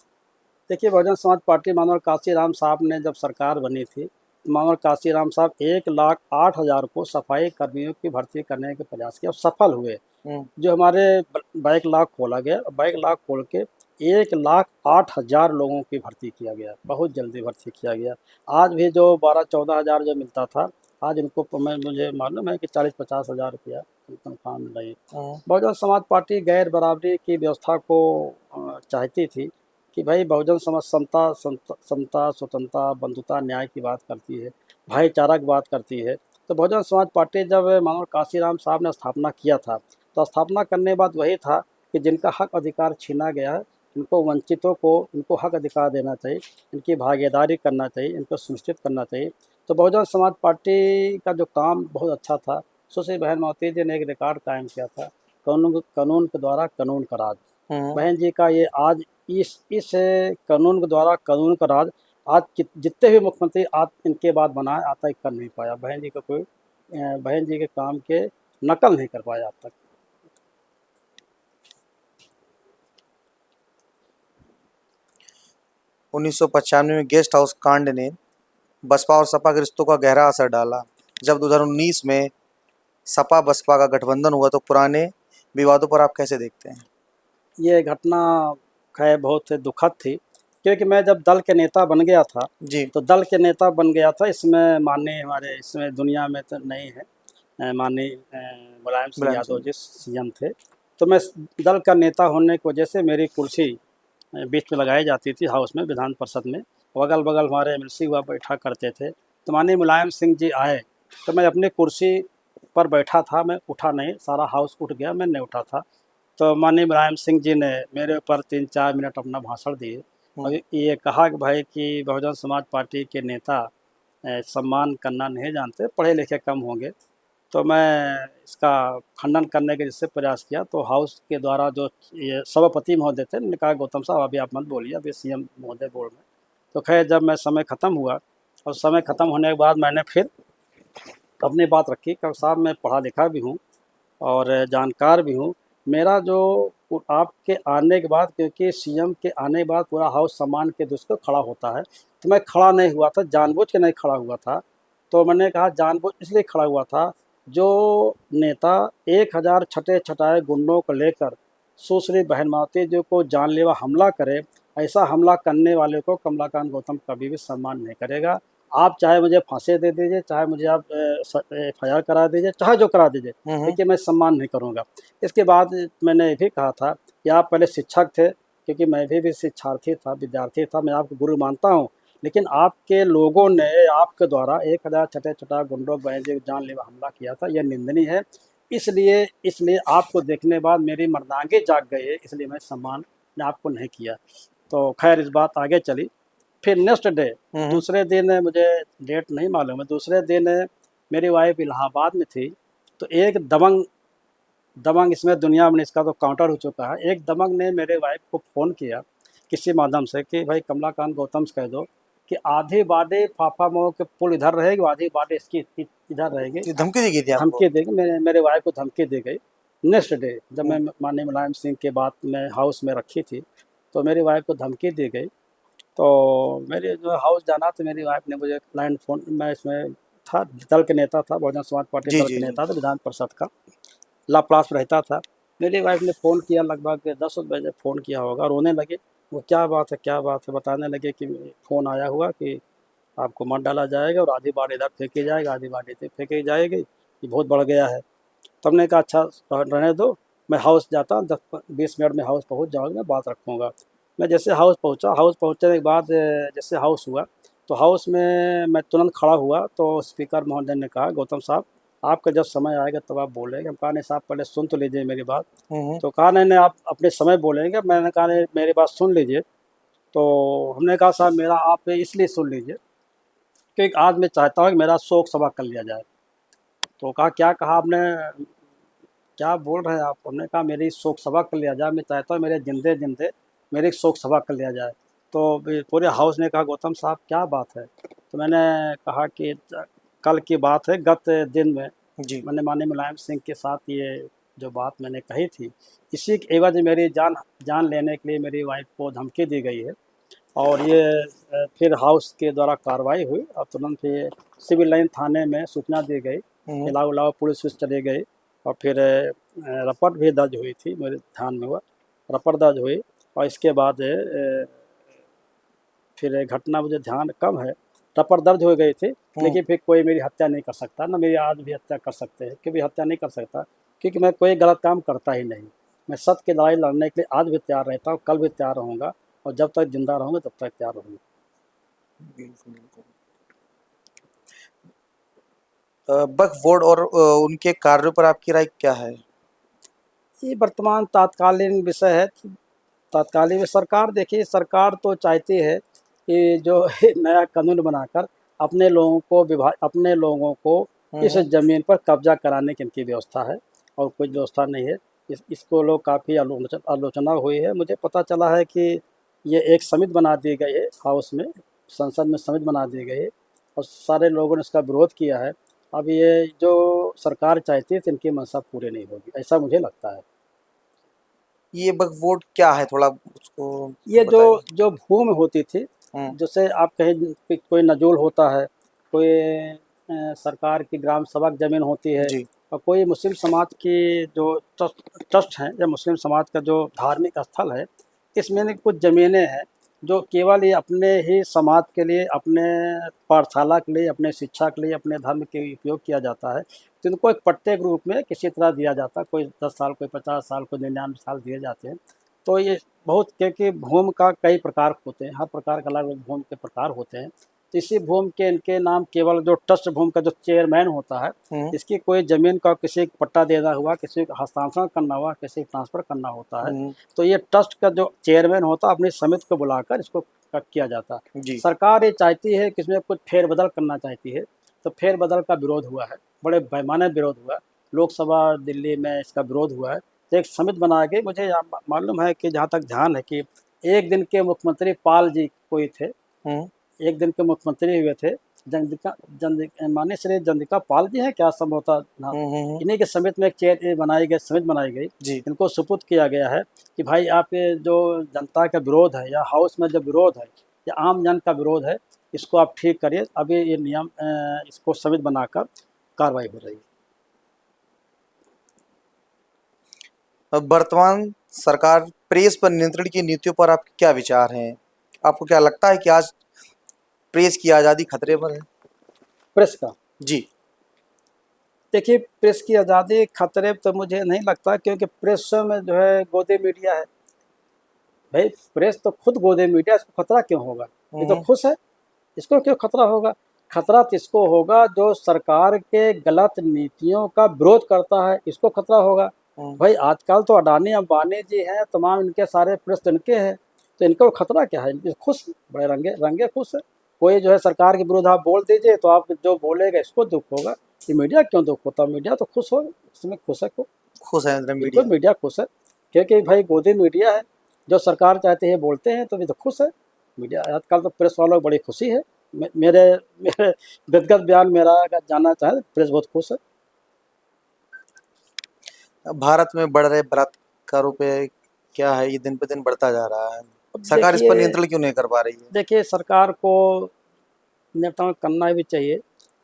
देखिए, बहुजन समाज पार्टी मानव काशीराम साहब ने जब सरकार बनी थी, मानव काशीराम साहब 1,08,000 को सफाई कर्मियों की भर्ती करने के प्रयास किया और सफल हुए। जो हमारे बैक लॉग खोला गया, बैक लॉग खोल के 1,08,000 लोगों की भर्ती किया गया, बहुत जल्दी भर्ती किया गया। आज भी जो 12-14 हज़ार जो मिलता था, आज उनको मुझे मालूम है कि 40-50 हज़ार रुपया तनख्वाह मिल रही है। बहुजन समाज पार्टी गैर बराबरी की व्यवस्था को चाहती थी कि भाई बहुजन समाज समता, स्वतंत्रता, बंधुता, न्याय की बात करती है, भाईचारा की बात करती है। तो बहुजन समाज पार्टी जब मानव काशीराम साहब ने स्थापना किया था, तो स्थापना करने के बाद वही था कि जिनका हक अधिकार छीना गया है, इनको वंचितों को इनको हक अधिकार देना चाहिए, इनकी भागीदारी करना चाहिए, इनको सुनिश्चित करना चाहिए। तो बहुजन समाज पार्टी का जो काम बहुत अच्छा था, सुश्री बहन मावती जी ने एक रिकॉर्ड कायम किया था, कानून के द्वारा कानून का राज। बहन जी का ये आज इस कानून के द्वारा कानून का राज आज जितने भी मुख्यमंत्री आज इनके बाद बनाए आज तक कर नहीं पाया। बहन जी का कोई बहन जी के काम के नकल नहीं कर पाया आज तक। 1995 में गेस्ट हाउस कांड ने बसपा और सपा के रिश्तों का गहरा असर डाला। जब 2019 में सपा बसपा का गठबंधन हुआ तो पुराने विवादों पर आप कैसे देखते हैं? ये घटना खैर बहुत दुखद थी, क्योंकि मैं जब दल के नेता बन गया था जी। तो दल के नेता बन गया था, इसमें माननीय हमारे इसमें दुनिया में तो नहीं है, माननीय मुलायम सिंह यादव जी सीएम थे। तो मैं दल का नेता होने की वजह से मेरी कुर्सी बीच में लगाई जाती थी हाउस में, विधान परिषद में। अगल बगल हमारे एमएलसी हुआ बैठा करते थे। तो माननीय मुलायम सिंह जी आए तो मैं अपनी कुर्सी पर बैठा था, मैं उठा नहीं, सारा हाउस उठ गया, मैं नहीं उठा था। तो माननीय मुलायम सिंह जी ने मेरे ऊपर 3-4 मिनट अपना भाषण दिए और ये कहा कि भाई कि बहुजन समाज पार्टी के नेता सम्मान करना नहीं जानते, पढ़े लिखे कम होंगे। तो मैं इसका खंडन करने के जिससे प्रयास किया, तो हाउस के द्वारा जो ये सभापति महोदय थे, उन्होंने कहा गौतम साहब अभी आप मत बोलिए, अभी सीएम महोदय बोल रहे हैं। तो खैर जब मैं समय ख़त्म हुआ और समय ख़त्म होने के बाद मैंने फिर अपनी बात रखी कि साहब मैं पढ़ा लिखा भी हूँ और जानकार भी हूँ। मेरा जो आपके आने के बाद, क्योंकि सीएम के आने के बाद पूरा हाउस सम्मान के दृष्टि खड़ा होता है, तो मैं खड़ा नहीं हुआ था, जानबूझ के नहीं खड़ा हुआ था। तो मैंने कहा जानबूझ इसलिए खड़ा हुआ था, जो नेता 1000 छटे छटाए गुंडों को लेकर सुश्री बहन मावती जी को जानलेवा हमला करे, ऐसा हमला करने वाले को कमलाकांत गौतम कभी भी सम्मान नहीं करेगा। आप चाहे मुझे फांसी दे दीजिए, चाहे मुझे आप एफआईआर करा दीजिए, चाहे जो करा दीजिए, लेकिन मैं सम्मान नहीं करूँगा। इसके बाद मैंने ये भी कहा था कि आप पहले शिक्षक थे, क्योंकि मैं भी शिक्षार्थी था, विद्यार्थी था, मैं आपको गुरु मानता हूँ, लेकिन आपके लोगों ने आपके द्वारा 1000 छठे छठा गुंडों पर जानलेवा हमला किया था, यह निंदनीय है। इसलिए आपको देखने बाद मेरी मर्दांगी जाग गई है, इसलिए मैं सम्मान आपको नहीं किया। तो खैर इस बात आगे चली। फिर नेक्स्ट डे दूसरे दिन, मुझे डेट नहीं मालूम है, दूसरे दिन मेरी वाइफ इलाहाबाद में थी। तो एक दबंग इसमें दुनिया में इसका तो काउंटर हो चुका है। एक दबंग ने मेरे वाइफ को फ़ोन किया किसी माध्यम से कि भाई कमलाकांत गौतम से कह दो कि आधी बाडें फाफा मऊ के पुल इधर रहेगी, आधी बाडें इसकी इधर रहेगी। धमकी दी गई थी आपको? धमकी दी गई, मेरे वाइफ को धमकी दी गई। नेक्स्ट डे जब मैं माननीय मुलायम सिंह के बात में हाउस में रखी थी, तो मेरी वाइफ को धमकी दी गई। तो मेरे जो हाउस जाना तो मेरी वाइफ ने मुझे लैंड फ़ोन, मैं इसमें था, दल के नेता था, बहुजन समाज पार्टी दल के नेता था, विधान परिषद का लाप्लास रहता था। मेरी वाइफ ने फ़ोन किया, लगभग 10 बजे फ़ोन किया होगा, रोने लगे। वो क्या बात है, बताने लगे कि फ़ोन आया हुआ कि आपको मत डाला जाएगा और आधी बार इधर फेंकी जाएगी, आधी बार इधर फेंकी जाएगी, ये बहुत बढ़ गया है। तो हमने कहा अच्छा रहने दो, मैं हाउस जाता हूँ, 10-20 मिनट में हाउस पहुँच जाऊँगा, मैं बात रखूँगा। मैं जैसे हाउस पहुँचा, हाउस पहुँचने के बाद जैसे हाउस हुआ, तो हाउस में मैं तुरंत खड़ा हुआ, तो स्पीकर महोदय ने कहा गौतम साहब आपका जब समय आएगा तब आप बोलेंगे। हम कहा नहीं साहब पहले सुन तो लीजिए मेरी बात। तो कहा नहीं आप अपने समय बोलेंगे। मैंने कहा नहीं मेरी बात सुन लीजिए। तो हमने कहा साहब मेरा आप इसलिए सुन लीजिए क्योंकि आज मैं चाहता हूँ कि मेरा शोक सभा कर लिया जाए। तो कहा क्या कहा आपने, क्या बोल रहे हैं आप? हमने कहा मेरी शोक सभा कर लिया जाए, मैं चाहता हूँ मेरे जिंदे मेरी शोक सभा कर लिया जाए। तो पूरे हाउस ने कहा गौतम साहब क्या बात है? तो मैंने कहा कि कल की बात है, गत दिन में जी मैंने माननीय मुलायम सिंह के साथ ये जो बात मैंने कही थी, इसी के एवज मेरी जान लेने के लिए मेरी वाइफ को धमकी दी गई है। और ये फिर हाउस के द्वारा कार्रवाई हुई और तुरंत ये सिविल लाइन थाने में सूचना दी गई। इलावा पुलिस चले गए और फिर रपट भी दर्ज हुई थी, मेरे ध्यान में हुआ रपट दर्ज हुई। और इसके बाद फिर घटना मुझे ध्यान कम है, रपट दर्ज हो गई थी, लेकिन फिर कोई मेरी हत्या नहीं कर सकता, ना मेरी आज भी हत्या कर सकते हैं, क्योंकि हत्या नहीं कर सकता, क्योंकि मैं कोई गलत काम करता ही नहीं। मैं सत्य की लड़ाई लड़ने के लिए आज भी तैयार रहता हूँ, कल भी तैयार रहूँगा, और जब तक जिंदा रहूँगा तब तक तैयार रहूँगा। बिल्कुल बिल्कुल। वक्फ बोर्ड और उनके कार्यों पर आपकी राय क्या है? ये वर्तमान तात्कालीन विषय है। तात्कालिक में सरकार, देखिए सरकार तो चाहती है कि जो नया कानून बनाकर अपने लोगों को इस ज़मीन पर कब्जा कराने की इनकी व्यवस्था है, और कोई व्यवस्था नहीं है। इसको लोग काफ़ी आलोचना हुई है। मुझे पता चला है कि ये एक समिति बना दी गई है, हाउस में, संसद में समिति बना दी गई है, और सारे लोगों ने इसका विरोध किया है। अब ये जो सरकार चाहती है तो इनकी मंशा पूरी नहीं होगी, ऐसा मुझे लगता है। ये वक्फ बोर्ड क्या है, थोड़ा उसको ये बताइए। जो भूमि होती थी, जैसे आप कहें कि कोई नजूल होता है, कोई सरकार की ग्राम सभा की ज़मीन होती है, जी। और कोई मुस्लिम समाज की जो ट्रस्ट हैं, या मुस्लिम समाज का जो धार्मिक स्थल है, इसमें कुछ ज़मीनें हैं जो केवल ये अपने ही समाज के लिए, अपने पाठशाला के लिए, अपने शिक्षा के लिए, अपने धर्म के उपयोग किया जाता है। तो इनको एक पट्टे के रूप में किसी तरह दिया जाता है, कोई 10 साल, कोई 50 साल, कोई 99 साल दिए जाते हैं। तो ये बहुत, क्योंकि भूमि का कई प्रकार होते हैं, हर प्रकार का अलग अलग भूमि के प्रकार होते हैं। तो इसी भूमि के इनके नाम केवल जो ट्रस्ट भूमि का जो चेयरमैन होता है, इसकी कोई ज़मीन का किसी को पट्टा देना हुआ, किसी को हस्तांतरण करना हुआ, किसी को ट्रांसफ़र करना होता है, तो ये ट्रस्ट का जो चेयरमैन होता है अपनी समिति को बुलाकर इसको किया जाता है। जी। सरकार ये चाहती है कि इसमें कुछ फेरबदल करना चाहती है, तो फेरबदल का विरोध हुआ है, बड़े पैमाने विरोध हुआ है। लोकसभा दिल्ली में इसका विरोध हुआ है। तो एक समिति बना के, मुझे मालूम है कि जहाँ तक ध्यान है कि एक दिन के मुख्यमंत्री पाल जी कोई थे, एक दिन के मुख्यमंत्री हुए थे, माननीय श्री चंद्रिका पाल जी हैं क्या, संभवतः नाम। इन्हीं के समिति में एक समिति बनाई गई, इनको सुपुर्द किया गया है कि भाई आपके जो जनता का विरोध है, या हाउस में जो विरोध है, या आम जन का विरोध है, इसको आप ठीक करिए। अभी ये नियम इसको समिति बनाकर कार्रवाई हो रही है। वर्तमान सरकार प्रेस पर नियंत्रण की नीतियों पर आपके क्या विचार हैं? आपको क्या लगता है कि आज प्रेस की आज़ादी खतरे पर है? प्रेस का, जी। देखिए प्रेस की आज़ादी खतरे तो मुझे नहीं लगता, क्योंकि प्रेस में जो है गोदी मीडिया है। भाई प्रेस तो खुद गोदी मीडिया, इसको खतरा क्यों होगा? ये तो खुश है, इसको क्यों खतरा होगा? खतरा तो इसको होगा जो सरकार के गलत नीतियों का विरोध करता है, इसको खतरा होगा। भाई आजकल तो अडानी अंबानी जी हैं, तमाम इनके सारे प्रेस तो इनके हैं, तो इनको खतरा क्या है? इनके खुश, बड़े रंगे खुश है। कोई जो है सरकार के विरुद्ध आप बोल दीजिए तो आप जो बोलेगा इसको दुख होगा। ये मीडिया क्यों दुख होता? मीडिया तो खुश हो, इसमें खुश है को, खुश है मीडिया। मीडिया खुश है, क्योंकि भाई गोदी मीडिया है, जो सरकार चाहते हैं बोलते हैं, तो ये तो खुश है मीडिया। आजकल तो प्रेस वालों को बड़ी खुशी है। मेरे व्यक्तिगत बयान मेरा अगर जानना चाहें, प्रेस बहुत खुश है। भारत में बढ़ रहे बलात्कारों पे क्या है, ये दिन पे दिन बढ़ता जा रहा है, सरकार इस पर नियंत्रण क्यों नहीं कर पा रही है? देखिए सरकार को नियंत्रण करना भी चाहिए,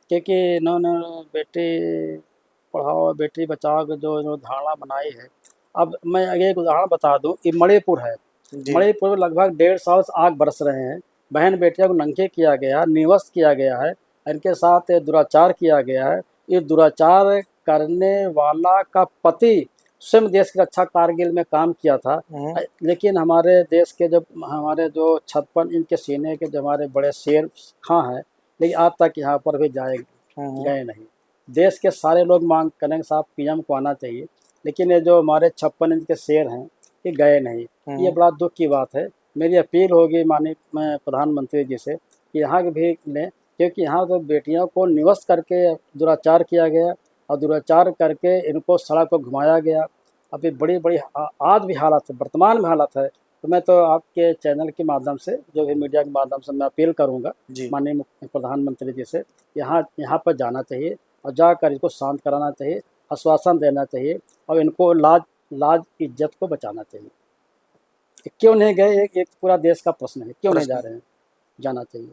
क्योंकि इन्होंने बेटी पढ़ाओ बेटी बचाओ की जो धारणा बनाई है। अब मैं एक उदाहरण बता दूं, ये मणिपुर है। मणिपुर में लगभग 1.5 साल से आग बरस रहे हैं, बहन बेटियों को नंगे किया गया, निवस्त किया गया है, इनके साथ दुराचार किया गया है। ये दुराचार करने वाला का पति स्वयं देश की रक्षा कारगिल में काम किया था, लेकिन हमारे देश के हमारे जो 56 इंच के सीने के जो हमारे बड़े शेर खां हैं, लेकिन आज तक यहाँ पर भी गए नहीं। देश के सारे लोग मांग करेंगे साहब पीएम को आना चाहिए, लेकिन ये जो हमारे 56 इंच के शेर हैं ये गए नहीं। ये बड़ा दुख की बात है। मेरी अपील होगी माननीय प्रधानमंत्री जी से कि यहाँ भी लें, क्योंकि यहाँ तो बेटियों को निवस्त करके दुराचार किया गया, और दुराचार करके इनको सड़क पर घुमाया गया। अभी बड़ी आज भी हालत है, वर्तमान में हालत है। तो मैं तो आपके चैनल के माध्यम से, जो भी मीडिया के माध्यम से मैं अपील करूँगा माननीय प्रधानमंत्री जी से, यहाँ पर जाना चाहिए और जाकर इसको शांत कराना चाहिए, आश्वासन देना चाहिए, और इनको लाज इज्जत को बचाना चाहिए। क्यों नहीं गए, एक पूरा देश का प्रश्न है, क्यों नहीं प्रश्न जा है। रहे हैं? जाना चाहिए।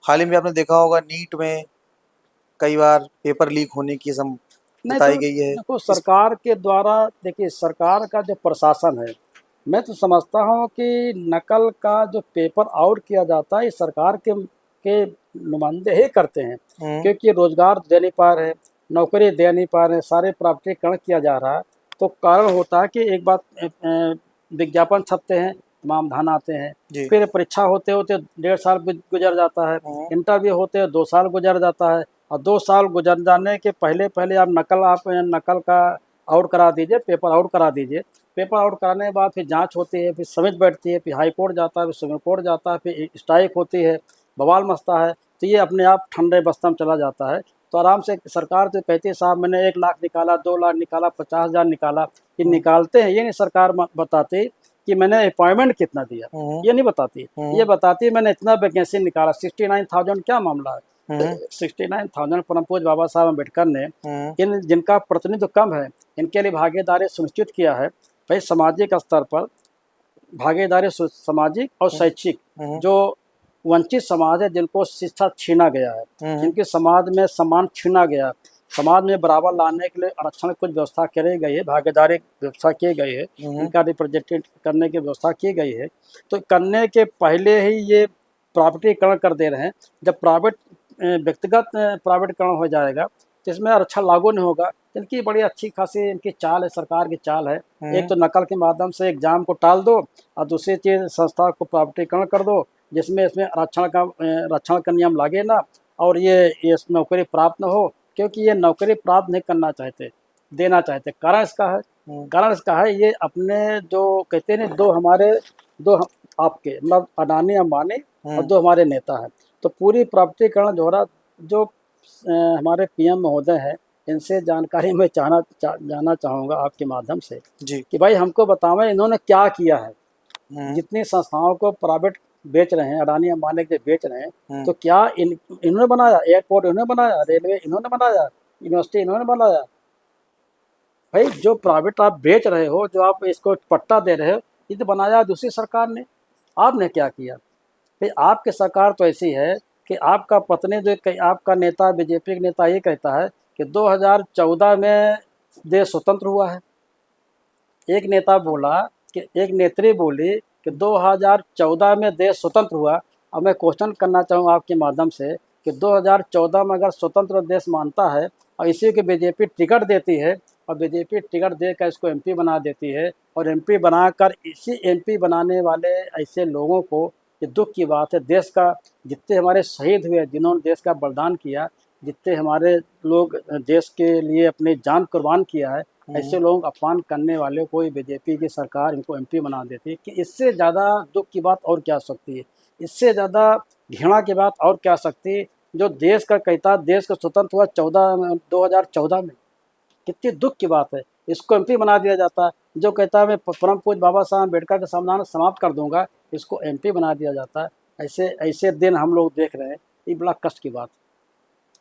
हाल ही में आपने देखा होगा नीट में कई बार पेपर लीक होने की नहीं तो बताई गई है। देखो, इस सरकार के द्वारा, देखिए सरकार का जो प्रशासन है, मैं तो समझता हूँ कि नकल का जो पेपर आउट किया जाता है, ये सरकार के नुमाइंदे ही करते हैं, हम्म, क्योंकि रोजगार दे नहीं पा रहे, नौकरी दे नहीं पा रहे, सारे प्राइवेटीकरण किया जा रहा है। तो कारण होता है कि एक बात, विज्ञापन छपते हैं, तमाम धन आते हैं, जी। फिर परीक्षा होते होते 1.5 साल गुजर जाता है, हम्म, इंटरव्यू होते 2 साल गुजर जाता है, और 2 साल गुजर जाने के पहले पहले आप नकल का आउट करा दीजिए, पेपर आउट करा दीजिए। पेपर आउट कराने के बाद फिर जांच होती है, फिर समिति बैठती है, फिर हाई कोर्ट जाता है, फिर सुप्रीम कोर्ट जाता है, फिर स्ट्राइक होती है, बवाल मचता है, तो ये अपने आप ठंडे बस्ता में चला जाता है। तो आराम से सरकार तो कहती है साहब मैंने 1 लाख निकाला, 2 लाख निकाला, 50,000 निकाला, ये हम्म, निकालते हैं, ये नहीं सरकार बताती कि मैंने अपॉइंटमेंट कितना दिया, हम्म, ये नहीं बताती। ये हम्म, बताती है मैंने इतना वैकेंसी निकाला। 69,000 क्या मामला है? हम्म, 69,000 परम पूज्य बाबा साहब अम्बेडकर ने हम्म, इन जिनका प्रतिनिधित्व कम है, इनके लिए भागीदारी सुनिश्चित किया है। भाई सामाजिक स्तर पर भागीदारी सामाजिक और हम्म, शैक्षिक, हम्म, जो वंचित समाज है, जिनको शिक्षा छीना गया है, हम्म, जिनके समाज में सम्मान छीना गया है, समाज में बराबर लाने के लिए आरक्षण की कुछ व्यवस्था करी गई है, भागीदारी व्यवस्था की गई है, हम्म, इनका रिप्रेजेंटेट करने की व्यवस्था की गई है। तो करने के पहले ही ये प्राइवेटीकरण कर दे रहे हैं। जब व्यक्तिगत प्राइवेटीकरण हो जाएगा तो इसमें आरक्षण लागू नहीं होगा। इनकी बड़ी अच्छी खासी इनकी चाल है, सरकार की चाल है। एक तो नकल के माध्यम से एग्जाम को टाल दो, और दूसरी चीज़ संस्था को प्राइवेटीकरण कर दो, जिसमें इसमें आरक्षण का नियम लागे ना, और ये नौकरी प्राप्त न हो, क्योंकि ये नौकरी प्राप्त नहीं करना चाहते, देना चाहते। कारण इसका है, हम्म, ये अपने जो कहते हैं दो हमारे, आपके मतलब अडानी अंबानी, और हम्म, 2 हमारे नेता हैं। तो पूरी प्राइवेटीकरण जो हो रहा, जो हमारे पीएम महोदय हैं, इनसे जानकारी मैं जानना चाहूँगा आपके माध्यम से, जी। कि भाई हमको बतावें इन्होंने क्या किया है। हम्म, जितनी संस्थाओं को प्राइवेट बेच रहे हैं, अडानी अंबानी के बेच रहे हैं, हम्म, तो क्या इन्होंने बनाया? एयरपोर्ट इन्होंने बनाया, रेलवे इन्होंने बनाया, यूनिवर्सिटी इन्होंने बनाया? भाई जो प्राइवेट आप बेच रहे हो, जो आप इसको पट्टा दे रहे हो, ये तो बनाया दूसरी सरकार ने। आपने क्या किया? भाई आपकी सरकार तो ऐसी है कि आपका पत्नी जो आपका नेता, बीजेपी का नेता, ये कहता है कि 2014 में देश स्वतंत्र हुआ है। एक नेता बोला कि एक नेत्री बोली कि 2014 में देश स्वतंत्र हुआ। अब मैं क्वेश्चन करना चाहूँगा आपके माध्यम से कि 2014 में अगर स्वतंत्र देश मानता है, और इसी की बीजेपी टिकट देती है, और बीजेपी टिकट देकर इसको एमपी बना देती है, और एमपी बनाकर इसी एमपी बनाने वाले ऐसे लोगों को, ये दुख की बात है। देश का जितने हमारे शहीद हुए, जिन्होंने देश का बलिदान किया, जितने हमारे लोग देश के लिए अपनी जान कुर्बान किया है, हम्म, ऐसे लोग अपमान करने वाले को बीजेपी की सरकार इनको एमपी बना देती है। कि इससे ज़्यादा दुख की बात और क्या सकती है? इससे ज़्यादा घृणा की बात और क्या सकती है? जो देश का कहता, देश का स्वतंत्र हुआ 2014 में, कितनी दुख की बात है। इसको एमपी बना दिया जाता है। जो कहता है मैं परम पूज्य बाबा साहब अम्बेडकर का संविधान समाप्त कर दूंगा, इसको एमपी बना दिया जाता है। ऐसे ऐसे दिन हम लोग देख रहे हैं, ये बड़ा कष्ट की बात है।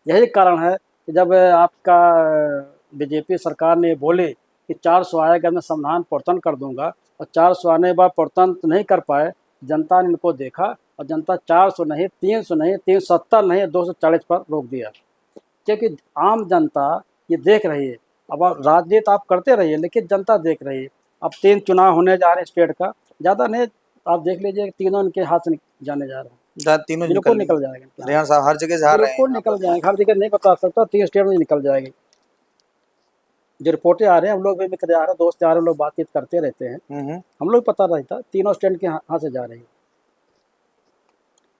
यही कारण है कि जब आपका बीजेपी सरकार ने बोले कि 400 आएगा, मैं संविधान परिवर्तन कर दूंगा, और 400 आने के बाद परिवर्तन तो नहीं कर पाए, जनता ने इनको देखा, और जनता 400 नहीं, 300 नहीं, 370 नहीं, 240 पर रोक दिया। क्योंकि आम जनता ये देख रही है। अब आप राजनीति आप करते रहिए, लेकिन जनता देख रही है। अब 3 चुनाव होने जा रहे हैं स्टेट का, ज़्यादा नहीं, आप देख लीजिए, तीनों इनके हाथ से जाने जा रहे हैं। तीनों बिल्कुल निकल निकल जाएंगे इनके हाथ रेहान से, साहब हर जगह से हार रहे हैं बिल्कुल यहाँ निकल पर। जाएंगे। हर जगह नहीं बता सकता, 3 स्टेट में निकल जाएगी। जो रिपोर्टें आ रहे हैं, हम लोग भी मित्र आ रहे हैं, दोस्त आ रहे हैं, हम लोग बातचीत करते रहते हैं, हम्म, हम लोग पता रहता तीनों स्टेट के हाथ से जा रही है।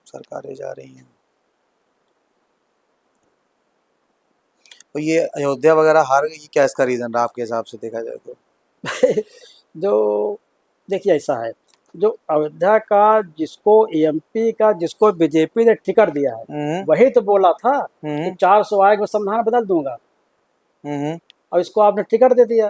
सरकारें जा रही हैं। तो ये अयोध्या वगैरह हार गई, क्या इसका रीजन रहा आपके हिसाब से देखा जाए तो? जो देखिए ऐसा है, जो अयोध्या का जिसको एमपी का जिसको बीजेपी ने टिकट दिया है, हम्म, वही तो बोला था कि हम्म, 400 आएगा, संविधान बदल दूंगा, हम्म, और इसको आपने टिकट दे दिया।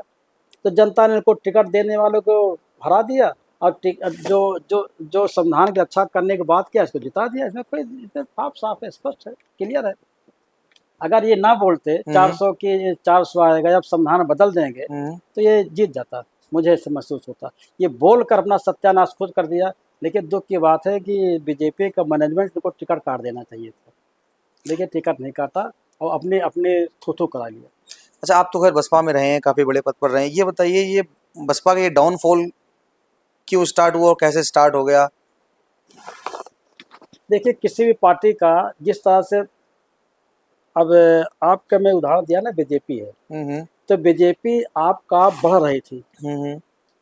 तो जनता ने इनको टिकट देने वालों को हरा दिया, और जो जो जो संविधान की रक्षा करने के बाद किया, इसको जिता दिया। इसमें कोई साफ साफ है, स्पष्ट है, क्लियर है। अगर ये ना बोलते हम्म, 400 की 400 आएगा, जब संविधान बदल देंगे, हम्म, तो ये जीत जाता। मुझे ऐसे महसूस होता। ये बोल कर अपना सत्यानाश खुद कर दिया, लेकिन दुख की बात है कि बीजेपी का मैनेजमेंट को टिकट काट देना चाहिए था, लेकिन टिकट नहीं काटा और अपने अपने थू-थू करा लिया। अच्छा, आप तो खैर बसपा में रहे हैं, काफ़ी बड़े पद पर रहे हैं। ये बताइए, ये बसपा का ये डाउनफॉल क्यों स्टार्ट हुआ और कैसे स्टार्ट हो गया? देखिए, किसी भी पार्टी का जिस तरह से अब आपका मैं उदाहरण दिया ना, बीजेपी है, हम्म, तो बीजेपी आपका बढ़ रही थी, हम्म,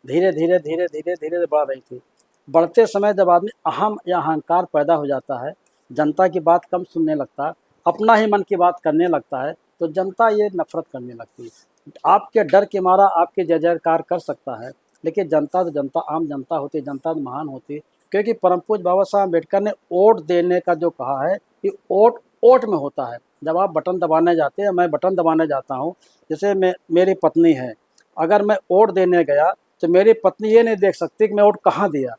धीरे धीरे धीरे धीरे धीरे बढ़ रही थी। बढ़ते समय जब आदमी अहम या अहंकार पैदा हो जाता है, जनता की बात कम सुनने लगता है, अपना ही मन की बात करने लगता है, तो जनता ये नफरत करने लगती है। आपके डर के मारा आपके जय जयकार कर सकता है, लेकिन जनता तो जनता, आम जनता होती है, जनता तो महान होती है। क्योंकि परम पूज्य बाबा साहब अम्बेडकर ने वोट देने का जो कहा है कि वोट वोट में होता है। जब आप बटन दबाने जाते हैं, मैं बटन दबाने जाता हूँ, जैसे मेरी पत्नी है, अगर मैं वोट देने गया तो मेरी पत्नी ये नहीं देख सकती कि मैं वोट कहाँ दिया,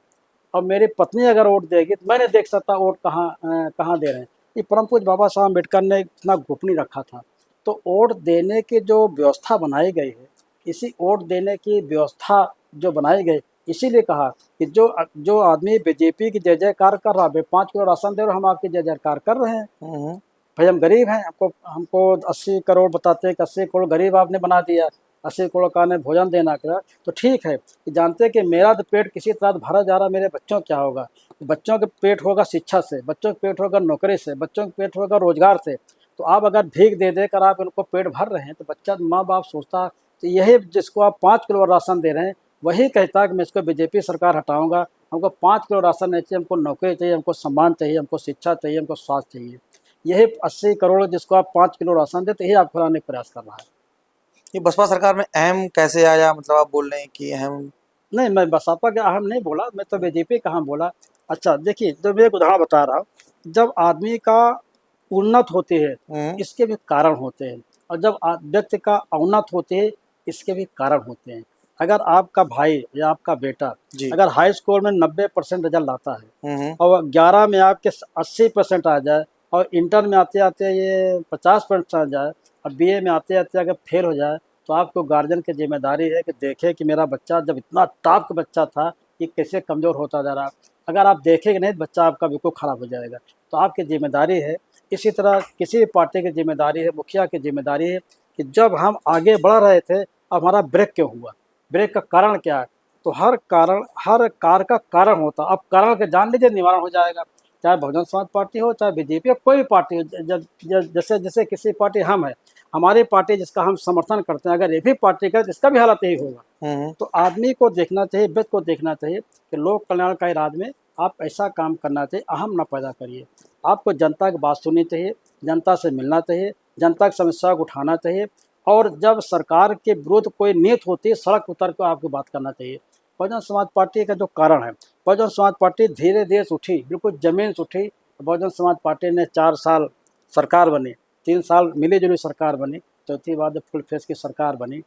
और मेरी पत्नी अगर वोट देगी तो मैं नहीं देख सकता वोट कहाँ दे रहे हैं। ये परम पूज्य बाबा साहब अम्बेडकर ने इतना गोपनीय रखा था। तो वोट देने की जो व्यवस्था बनाई गई है, इसी वोट देने की व्यवस्था जो बनाई गई, इसीलिए कहा कि जो आदमी बीजेपी की जय जयकार कर रहा है, 5 किलो राशन दे रहे, हम आपकी जय जयकार कर रहे हैं। भाई हम गरीब हैं, हमको हमको 80 करोड़ बताते हैं कि 80 करोड़ गरीब आपने बना दिया, 80 करोड़ का ने भोजन देना का, तो ठीक है कि जानते हैं कि मेरा तो पेट किसी तरह भरा जा रहा, मेरे बच्चों क्या होगा? बच्चों के पेट होगा शिक्षा से, बच्चों के पेट होगा नौकरी से, बच्चों के पेट होगा रोजगार से। तो आप अगर भीख दे देकर आप उनको पेट भर रहे हैं, तो बच्चा माँ बाप सोचता, तो यही जिसको आप 5 किलो राशन दे रहे हैं, वही कहता है कि मैं इसको बीजेपी सरकार हटाऊंगा, हमको 5 किलो राशन नहीं चाहिए, हमको नौकरी चाहिए, हमको सम्मान चाहिए, हमको शिक्षा चाहिए, हमको स्वास्थ्य चाहिए। यही 80 करोड़ जिसको आप 5 किलो राशन देते, यही आप खिलाने का प्रयास कर रहा है। ये बसपा सरकार में अहम कैसे आया? मतलब आप बोल रहे हैं कि अहम। नहीं, मैं बसपा का अहम नहीं बोला, मैं तो बीजेपी कहाँ बोला। अच्छा देखिए, जो मैं एक उदाहरण बता रहा हूँ, जब आदमी का उन्नत होती है, इसके भी कारण होते हैं, और जब व्यक्ति का अवनत होते है, इसके भी कारण होते हैं। अगर आपका भाई या आपका बेटा जी। अगर हाई स्कूल में 90% रिजल्ट लाता है हम्म, और 11 में आपके 80% आ जाए, और इंटर में आते आते ये 50% आ जाए, और बीए में आते आते अगर फेल हो जाए, तो आपको गार्जियन की जिम्मेदारी है कि देखे कि मेरा बच्चा जब इतना टॉप का बच्चा था, ये कैसे कमज़ोर होता जा रहा। अगर आप देखेंगे नहीं, बच्चा आपका बिल्कुल ख़राब हो जाएगा। तो आपकी जिम्मेदारी है, इसी तरह किसी भी पार्टी की जिम्मेदारी है, मुखिया की जिम्मेदारी है कि जब हम आगे बढ़ रहे थे, अब हमारा ब्रेक क्यों हुआ, ब्रेक का कारण क्या है। तो हर कार का कारण होता, अब कारण के जान लीजिए, निवारण हो जाएगा। चाहे बहुजन समाज पार्टी हो, चाहे बीजेपी हो, कोई भी पार्टी हो, जैसे जैसे किसी पार्टी हम है, हमारी पार्टी जिसका हम समर्थन करते हैं, अगर ये भी पार्टी का, तो इसका भी हालत यही होगा। तो आदमी को देखना चाहिए, व्यक्ति को देखना चाहिए कि लोक कल्याणकारी राज में आप ऐसा काम करना चाहिए, अहम ना पैदा करिए। आपको जनता की बात सुननी चाहिए, जनता से मिलना चाहिए, जनता की समस्या को उठाना चाहिए, और जब सरकार के विरुद्ध कोई नीति होती है, सड़क उतर कर आपको बात करना चाहिए। बहुजन समाज पार्टी का जो कारण है, बहुजन समाज पार्टी धीरे धीरे से उठी, बिल्कुल जमीन से उठी। बहुजन समाज पार्टी ने 4 साल सरकार बनी, 3 साल मिली जुली सरकार बनी, चौथी बार जब फुल फेस की सरकार बनी,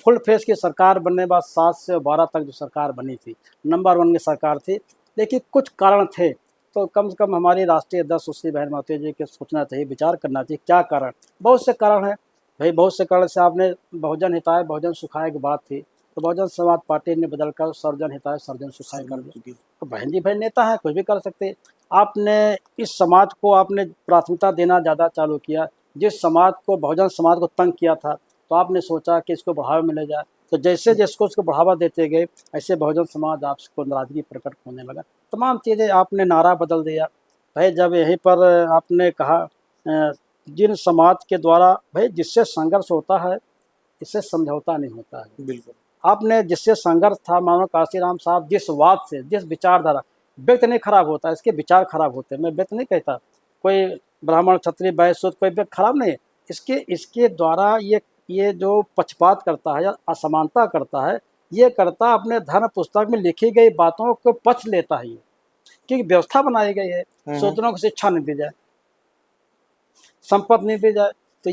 फुल फेस की सरकार बनने के बाद 7 से 12 तक जो सरकार बनी थी, नंबर 1 की सरकार थी। लेकिन कुछ कारण थे, तो कम से कम हमारी राष्ट्रीय अध्यक्ष सुश्री बहन माता जी के सोचना चाहिए, विचार करना चाहिए क्या कारण। बहुत से कारण है भाई, बहुत से कारण से आपने बहुजन हिताय बहुजन सुखाय की बात थी, तो बहुजन समाज पार्टी ने बदलकर सर्वजन हिताय सर्वजन सुखाय कर दिया। तो बहन जी भाई नेता है, कुछ भी कर सकते। आपने इस समाज को आपने प्राथमिकता देना ज़्यादा चालू किया, जिस समाज को बहुजन समाज को तंग किया था, तो आपने सोचा कि इसको बढ़ावा मिले जाए, तो जैसे जिसको उसको बढ़ावा देते गए, ऐसे बहुजन समाज आपको नाराजगी प्रकट होने लगा, तमाम चीज़ें आपने नारा बदल दिया। भाई जब यहीं पर आपने कहा जिन समाज के द्वारा भाई जिससे संघर्ष होता है, इससे समझौता नहीं होता है। बिल्कुल। आपने जिससे संघर्ष था, मानो काशीराम साहब जिस वाद से, जिस विचारधारा, व्यक्ति नहीं खराब होता, इसके विचार खराब होते हैं। मैं व्यक्ति नहीं कहता, कोई ब्राह्मण क्षत्रिय वैश्य शूद्र कोई व्यक्ति खराब नहीं है, इसके द्वारा ये जो पक्षपात करता है या असमानता करता है, ये करता अपने धर्म पुस्तक में लिखी गई बातों को पक्ष लेता है। ये क्योंकि व्यवस्था बनाई गई है, शूद्रों को शिक्षा नहीं दी जाए, संपत्ति नहीं दी जाए, तो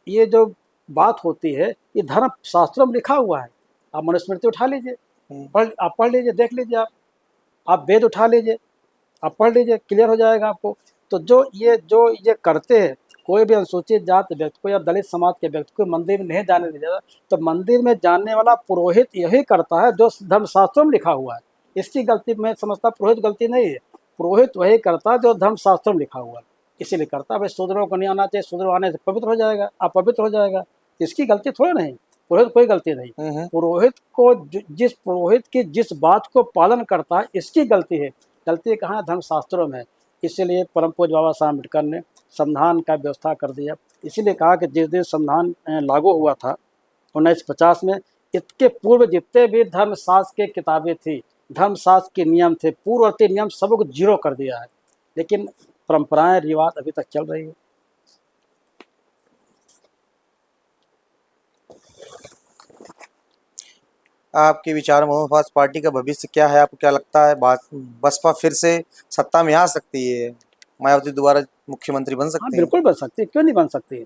ये जो बात होती है, ये धर्म शास्त्रों में लिखा हुआ है। आप मनुस्मृति उठा लीजिए, आप पढ़ लीजिए, देख लीजिए, आप वेद उठा लीजिए, आप पढ़ लीजिए, क्लियर हो जाएगा आपको। तो जो ये करते हैं, कोई भी अनुसूचित जाति व्यक्ति को या दलित समाज के व्यक्ति को मंदिर में नहीं जाने दिया जाता, तो मंदिर में जाने वाला पुरोहित यही करता है जो धर्मशास्त्रों में लिखा हुआ है। इसकी गलती मैं समझता पुरोहित गलती नहीं है, पुरोहित वही करता है जो धर्मशास्त्रों में लिखा हुआ है, इसीलिए करता है। भाई शूद्रों को नहीं आना चाहिए, शूद्र आने से पवित्र हो जाएगा, अपवित्र हो जाएगा, इसकी गलती थोड़ी नहीं, पुरोहित कोई गलती नहीं। पुरोहित को जिस पुरोहित की जिस बात को पालन करता है इसकी गलती है, गलती कहाँ है? धर्मशास्त्रों में। इसीलिए परम पूज्य बाबा साहब अम्बेडकर ने संविधान का व्यवस्था कर दिया। इसीलिए कहा कि जिस दिन संविधान लागू हुआ था 1950 में, इसके पूर्व जितने भी धर्मशास्त्र की किताबें थी, धर्मशास्त्र के नियम थे, पूर्ववर्ती नियम सबको जीरो कर दिया है, लेकिन परंपराएं रिवाज अभी तक चल रही है। आपके विचार में बहुजन पार्टी का भविष्य क्या है? आपको क्या लगता है बसपा फिर से सत्ता में आ सकती है? मायावती दोबारा मुख्यमंत्री बन हाँ सकती है? बिल्कुल बन सकती है, क्यों नहीं बन सकती?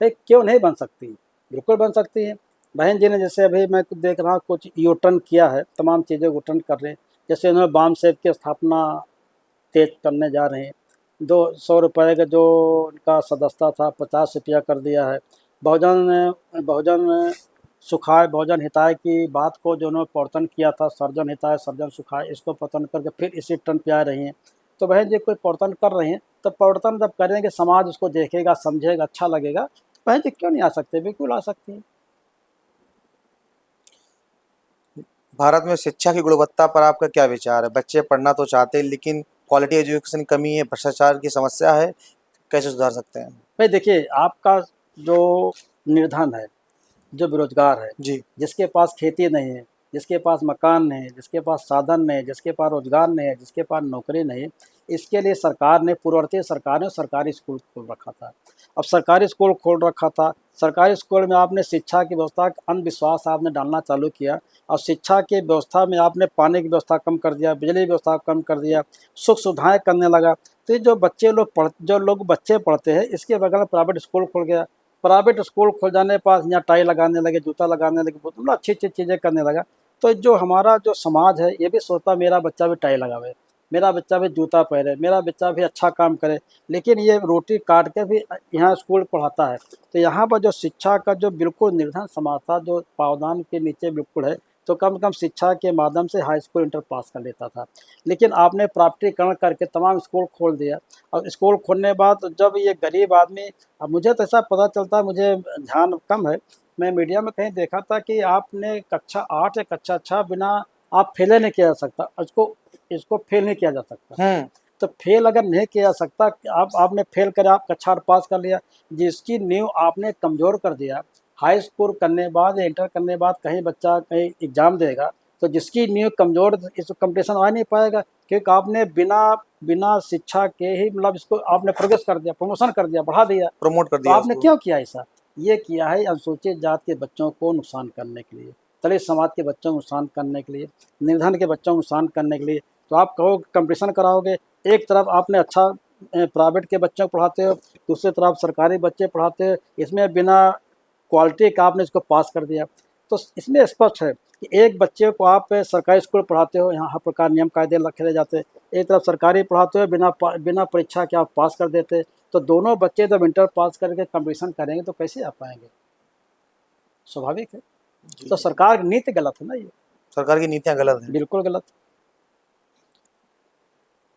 क्यों नहीं बन सकती? बिल्कुल बन सकती है। बहन जी ने जैसे अभी मैं कुछ देख रहा हूँ, कुछ यू टर्न किया है, तमाम चीज़ें को टर्न कर रहे हैं। जैसे उन्होंने बाम सेव की स्थापना तेज करने जा रहे हैं, 200 रुपये का जो उनका सदस्यता था 50 रुपया कर दिया है। बहुजन सुखाय बहुजन हिताय की बात को जो उन्होंने प्रवर्तन किया था, सर्जन हिताय सर्जन सुखाय, इसको प्रवर्तन करके फिर इसी टर्न पे आ रही हैं। तो बहन जी कोई प्रवर्तन कर रहे हैं, तो प्रवर्तन जब करेंगे समाज उसको देखेगा, समझेगा, अच्छा लगेगा, बहन जी क्यों नहीं आ सकते? बिल्कुल आ सकती हैं। भारत में शिक्षा की गुणवत्ता पर आपका क्या विचार है? बच्चे पढ़ना तो चाहते हैं लेकिन क्वालिटी एजुकेशन की कमी है, भ्रष्टाचार की समस्या है, कैसे सुधार सकते हैं? भाई देखिए, आपका जो निर्धन है, जो बेरोजगार है, जी। जिसके पास खेती नहीं है, जिसके पास मकान नहीं है, जिसके पास साधन नहीं है, जिसके पास रोजगार नहीं है, जिसके पास नौकरी नहीं है, इसके लिए सरकार ने, पूर्ववर्ती सरकार ने सरकारी स्कूल खोल रखा था। अब सरकारी स्कूल खोल रखा था, सरकारी स्कूल में आपने शिक्षा की व्यवस्था, अंधविश्वास आपने डालना चालू किया, और शिक्षा की व्यवस्था में आपने पानी की व्यवस्था कम कर दिया, बिजली की व्यवस्था कम कर दिया, सुख सुविधाएँ करने लगा। तो ये जो लोग बच्चे पढ़ते हैं, इसके बगल में प्राइवेट स्कूल खुल गया। प्राइवेट स्कूल खुल जाने पास यहाँ टाई लगाने लगे, जूता लगाने लगे, मतलब अच्छी अच्छी चीज़ें करने लगा। तो जो हमारा जो समाज है ये भी सोचता मेरा बच्चा भी टाई लगावे, मेरा बच्चा भी जूता पहने, मेरा बच्चा भी अच्छा काम करे, लेकिन ये रोटी काट के भी यहाँ स्कूल पढ़ाता है। तो यहाँ पर जो शिक्षा का जो बिल्कुल निर्धन समाज था, जो पावदान के नीचे बिल्कुल है, तो कम से कम शिक्षा के माध्यम से हाई स्कूल इंटर पास कर लेता था। लेकिन आपने प्राइवेटीकरण करके तमाम स्कूल खोल दिया, और स्कूल खोलने के बाद जब ये गरीब आदमी, अब मुझे तो ऐसा पता चलता है, मुझे ध्यान कम है, मैं मीडिया में कहीं देखा था कि आपने कक्षा 8 या कक्षा 6 बिना आप फेल नहीं किया जा सकता, इसको फेल नहीं किया जा सकता। तो फेल अगर नहीं किया जा सकता, आपने फेल कर आप कक्षा 8 पास कर लिया, जिसकी नींव आपने कमज़ोर कर दिया। हाई स्कूल करने के बाद या इंटर करने के बाद कहीं बच्चा कहीं एग्ज़ाम देगा, तो जिसकी नींव कमज़ोर, इस कंपटीशन आ नहीं पाएगा, क्योंकि आपने बिना शिक्षा के ही मतलब इसको आपने प्रोग्रेस कर दिया, प्रमोशन कर दिया, बढ़ा दिया, प्रमोट कर तो दिया आपने उसको। क्यों किया ऐसा? ये किया है अनुसूचित जाति के बच्चों को नुकसान करने के लिए, दलित समाज के बच्चों को नुकसान करने के लिए, निर्धन के बच्चों को नुकसान करने के लिए। तो आप कहो कंपटीशन कराओगे, एक तरफ आपने अच्छा प्राइवेट के बच्चों को पढ़ाते हो, दूसरी तरफ सरकारी बच्चे पढ़ाते हो, इसमें बिना क्वालिटी का आपने इसको पास कर दिया। तो इसमें स्पष्ट है कि एक बच्चे को आप सरकारी स्कूल पढ़ाते हो, यहाँ हर प्रकार नियम कायदे रखे जाते हैं, एक तरफ सरकारी पढ़ाते हो, बिना परीक्षा के आप पास कर देते, तो दोनों बच्चे जब इंटर पास करके कंपटीशन करेंगे तो कैसे आ पाएंगे? स्वाभाविक है। तो सरकार की नीति गलत है ना, ये सरकार की नीतियां गलत हैं। बिल्कुल गलत।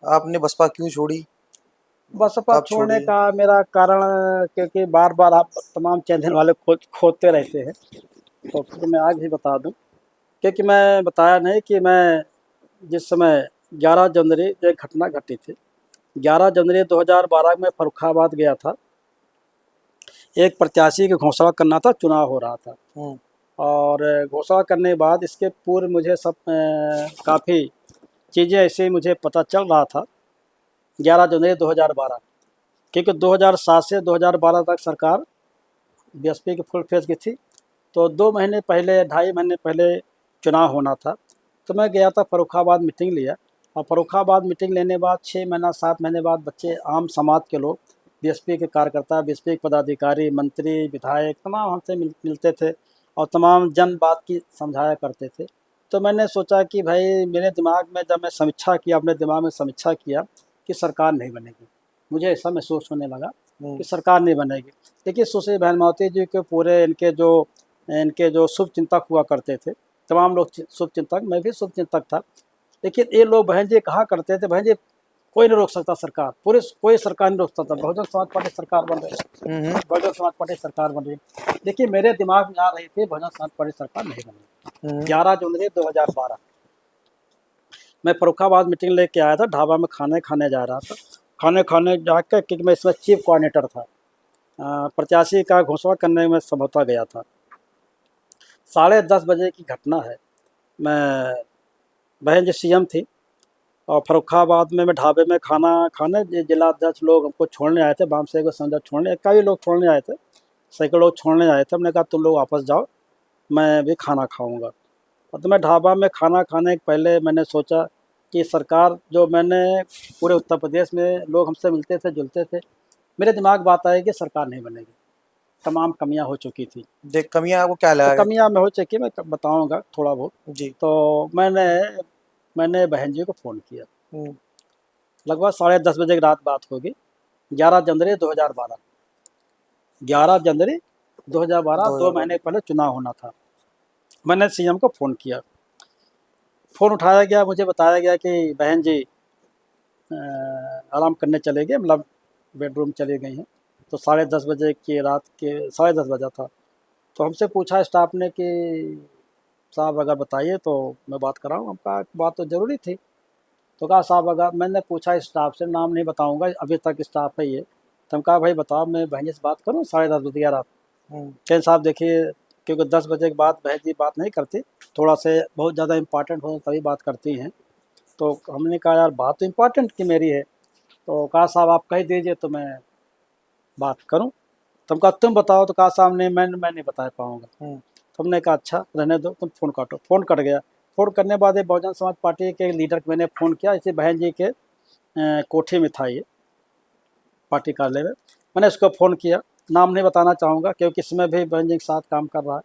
आपने बसपा क्यों छोड़ी? बसपा कब छोड़ने छोड़ी? का मेरा कारण, क्योंकि बार बार आप तमाम चैनल वाले खोदते रहते हैं, तो फिर मैं आज ही बता दूं, क्योंकि मैं बताया नहीं कि मैं जिस समय 11 जनवरी जो एक घटना घटी थी, 11 जनवरी 2012 में फर्रुखाबाद गया था, एक प्रत्याशी की घोषणा करना था, चुनाव हो रहा था, और घोषणा करने के बाद इसके पूर्व मुझे सब काफ़ी चीज़ें ऐसे मुझे पता चल रहा था 11 जनवरी 2012, क्योंकि 2007 से 2012 तक सरकार बीएसपी की फुल फेज की थी, तो 2 महीने पहले, 2.5 महीने पहले चुनाव होना था। तो मैं गया था फर्रुखाबाद, मीटिंग लिया, और फर्रुखाबाद मीटिंग लेने के बाद 6 महीना 7 महीने बाद बच्चे, आम समाज के लोग, बीएसपी के कार्यकर्ता, बीएसपी के पदाधिकारी, मंत्री, विधायक तमाम हमसे मिलते थे, और तमाम जन बात की समझाया करते थे। तो मैंने सोचा कि भाई मेरे दिमाग में, जब मैं समीक्षा किया, अपने दिमाग में समीक्षा किया कि सरकार नहीं बनेगी, मुझे ऐसा महसूस होने लगा। कि सरकार नहीं बनेगी। देखिए सुश्री बहन मावती जी के पूरे इनके जो शुभ चिंतक हुआ करते थे, तमाम लोग शुभ चिंतक, मैं भी शुभ चिंतक था, लेकिन ये लोग बहन जी कहा करते थे, बहन जी कोई नहीं रोक सकता सरकार, पूरे कोई सरकार नहीं रोक सकता, बहुजन समाज पार्टी सरकार बन रही, बहुजन समाज पार्टी सरकार बन रही। देखिए मेरे दिमाग में आ रही थी बहुजन समाज पार्टी सरकार नहीं बनी। 11 जनवरी 2012 मैं फर्रुखाबाद मीटिंग लेके आया था, ढाबा में खाने खाने जा रहा था, खाने खाने जाकर, क्योंकि मैं इसमें चीफ कोऑर्डिनेटर था, प्रत्याशी का घोषणा करने में समझौता गया था। 10:30 बजे की घटना है, मैं बहन जी सीएम थी और फर्रुखाबाद में मैं ढाबे में खाना खाने, जिला अध्यक्ष लोग हमको छोड़ने आए थे, बाम से को समझा छोड़ने, कई लोग छोड़ने आए थे, सैकड़ों लोग छोड़ने आए थे। हमने कहा तुम लोग वापस जाओ, मैं भी खाना खाऊंगा। और तो मैं ढाबा में खाना खाने के पहले मैंने सोचा कि सरकार जो, मैंने पूरे उत्तर प्रदेश में लोग हमसे मिलते थे जुलते थे, मेरे दिमाग बात आई कि सरकार नहीं बनेगी, तमाम कमियां हो चुकी थी। देख कमियां आपको क्या तो लगा? कमियां में हो चुकी, मैं बताऊंगा थोड़ा बहुत। जी। तो मैंने बहन जी को फ़ोन किया, लगभग 10:30 बजे की रात बात होगी, 11 जनवरी 2012, 11 जनवरी 2012, 2 महीने पहले चुनाव होना था। मैंने सीएम को फ़ोन किया, फ़ोन उठाया गया, मुझे बताया गया कि बहन जी आराम करने चले गए, मतलब बेडरूम चली गई हैं। तो 10:30 बजे की रात के 10:30 बजा था। तो हमसे पूछा स्टाफ ने कि साहब अगर बताइए तो मैं बात कराऊँ। हम कहा बात तो ज़रूरी थी। तो कहा साहब अगर, मैंने पूछा स्टाफ से, नाम नहीं बताऊंगा, अभी तक स्टाफ है ये, तो हम कहा भाई बताओ, मैं बहन जी से बात करूँ 10:30 बज गया रात। कहें साहब देखिए, क्योंकि 10 बजे के बाद बहन जी बात नहीं करती, थोड़ा से बहुत ज़्यादा इम्पॉर्टेंट हो तभी बात करती हैं। तो हमने कहा यार बात तो इम्पॉर्टेंट की मेरी है। तो कहा साहब आप कह दीजिए तो मैं बात करूं। तो हम कहा तुम बताओ। तो कहा साहब नहीं, मैं नहीं बता पाऊंगा। तो हमने कहा अच्छा रहने दो, तुम फ़ोन काटो। फ़ोन कट गया। फ़ोन करने के बाद ये बहुजन समाज पार्टी के लीडर को मैंने फ़ोन किया, इसी बहन जी के कोठी में था ये, पार्टी कार्यालय में। मैंने उसको फ़ोन किया, नाम नहीं बताना चाहूँगा क्योंकि इसमें भी बहन जी के साथ काम कर रहा है।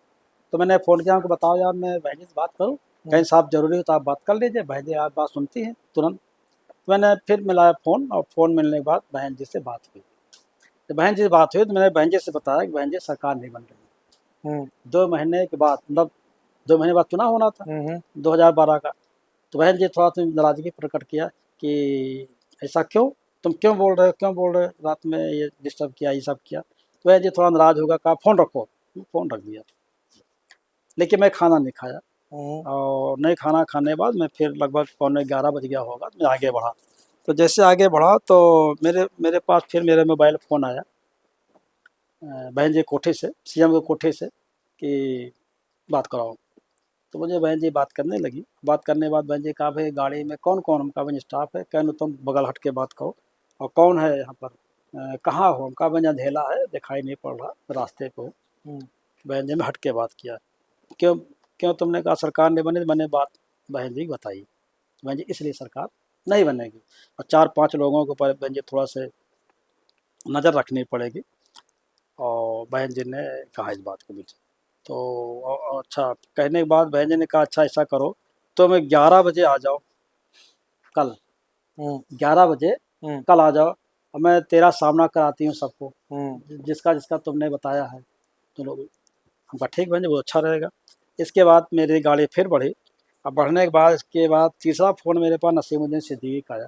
तो मैंने फ़ोन किया, उनको बताओ यार मैं बहन जी से बात करूँ। कहीं साहब ज़रूरी हो तो आप बात कर लीजिए, बहन जी आप बात सुनती हैं तुरंत। तो मैंने फिर मिलाया फ़ोन, और फ़ोन मिलने के बाद बहन जी से बात हुई। तो बहन जी से बात हुई तो मैंने बहन जी से बताया कि बहन जी सरकार नहीं बन रही। 2 महीने के बाद, मतलब 2 महीने बाद चुनाव होना था 2012 का। तो बहन जी थोड़ा सा नाराज़गी प्रकट किया कि ऐसा क्यों, तुम क्यों बोल रहे हो, क्यों बोल रहे हो, रात में ये डिस्टर्ब किया, ये सब किया। तो बहन जी थोड़ा नाराज़ होगा, कहा फ़ोन रखो। फ़ोन रख दिया। लेकिन मैं खाना नहीं खाया, और नहीं खाना खाने के बाद मैं फिर लगभग 11:15 बज गया होगा, मैं आगे बढ़ा। तो जैसे आगे बढ़ा तो मेरे पास फिर मेरे मोबाइल फ़ोन आया बहन जी कोठी से, सीएम के कोठी से, कि बात कराओ। तो मुझे बहन जी बात करने लगी। बात करने के बाद बहन जी कहा भाई गाड़ी में कौन कौन? हम कहा भाई स्टाफ है। कहने तुम बगल हट के बात करो, और कौन है यहाँ पर, कहाँ हो? हम कहा भाई अंधेला है, दिखाई नहीं पड़ रहा, रास्ते पे हो। बहन जी ने हट के बात किया, क्यों क्यों तुमने कहा सरकार नहीं बनी? मैंने बात बहन जी बताई, बहन जी इसलिए सरकार नहीं बनेगी, और 4-5 लोगों के ऊपर बहन जी थोड़ा से नज़र रखनी पड़ेगी। और बहन जी ने कहा इस बात को मुझे। तो अच्छा कहने के बाद बहन जी ने कहा अच्छा ऐसा करो, तो मैं 11 बजे आ जाओ कल, 11 बजे कल आ जाओ, और मैं तेरा सामना कराती हूँ सबको, जिसका जिसका तुमने बताया है। तो लोग, हम कहा ठीक बहन जी, वो अच्छा रहेगा। इसके बाद मेरी गाड़ी फिर बढ़ी। अब बढ़ने के बाद इसके बाद तीसरा फ़ोन मेरे पास नसीमुद्दीन सिद्दीकी का आया,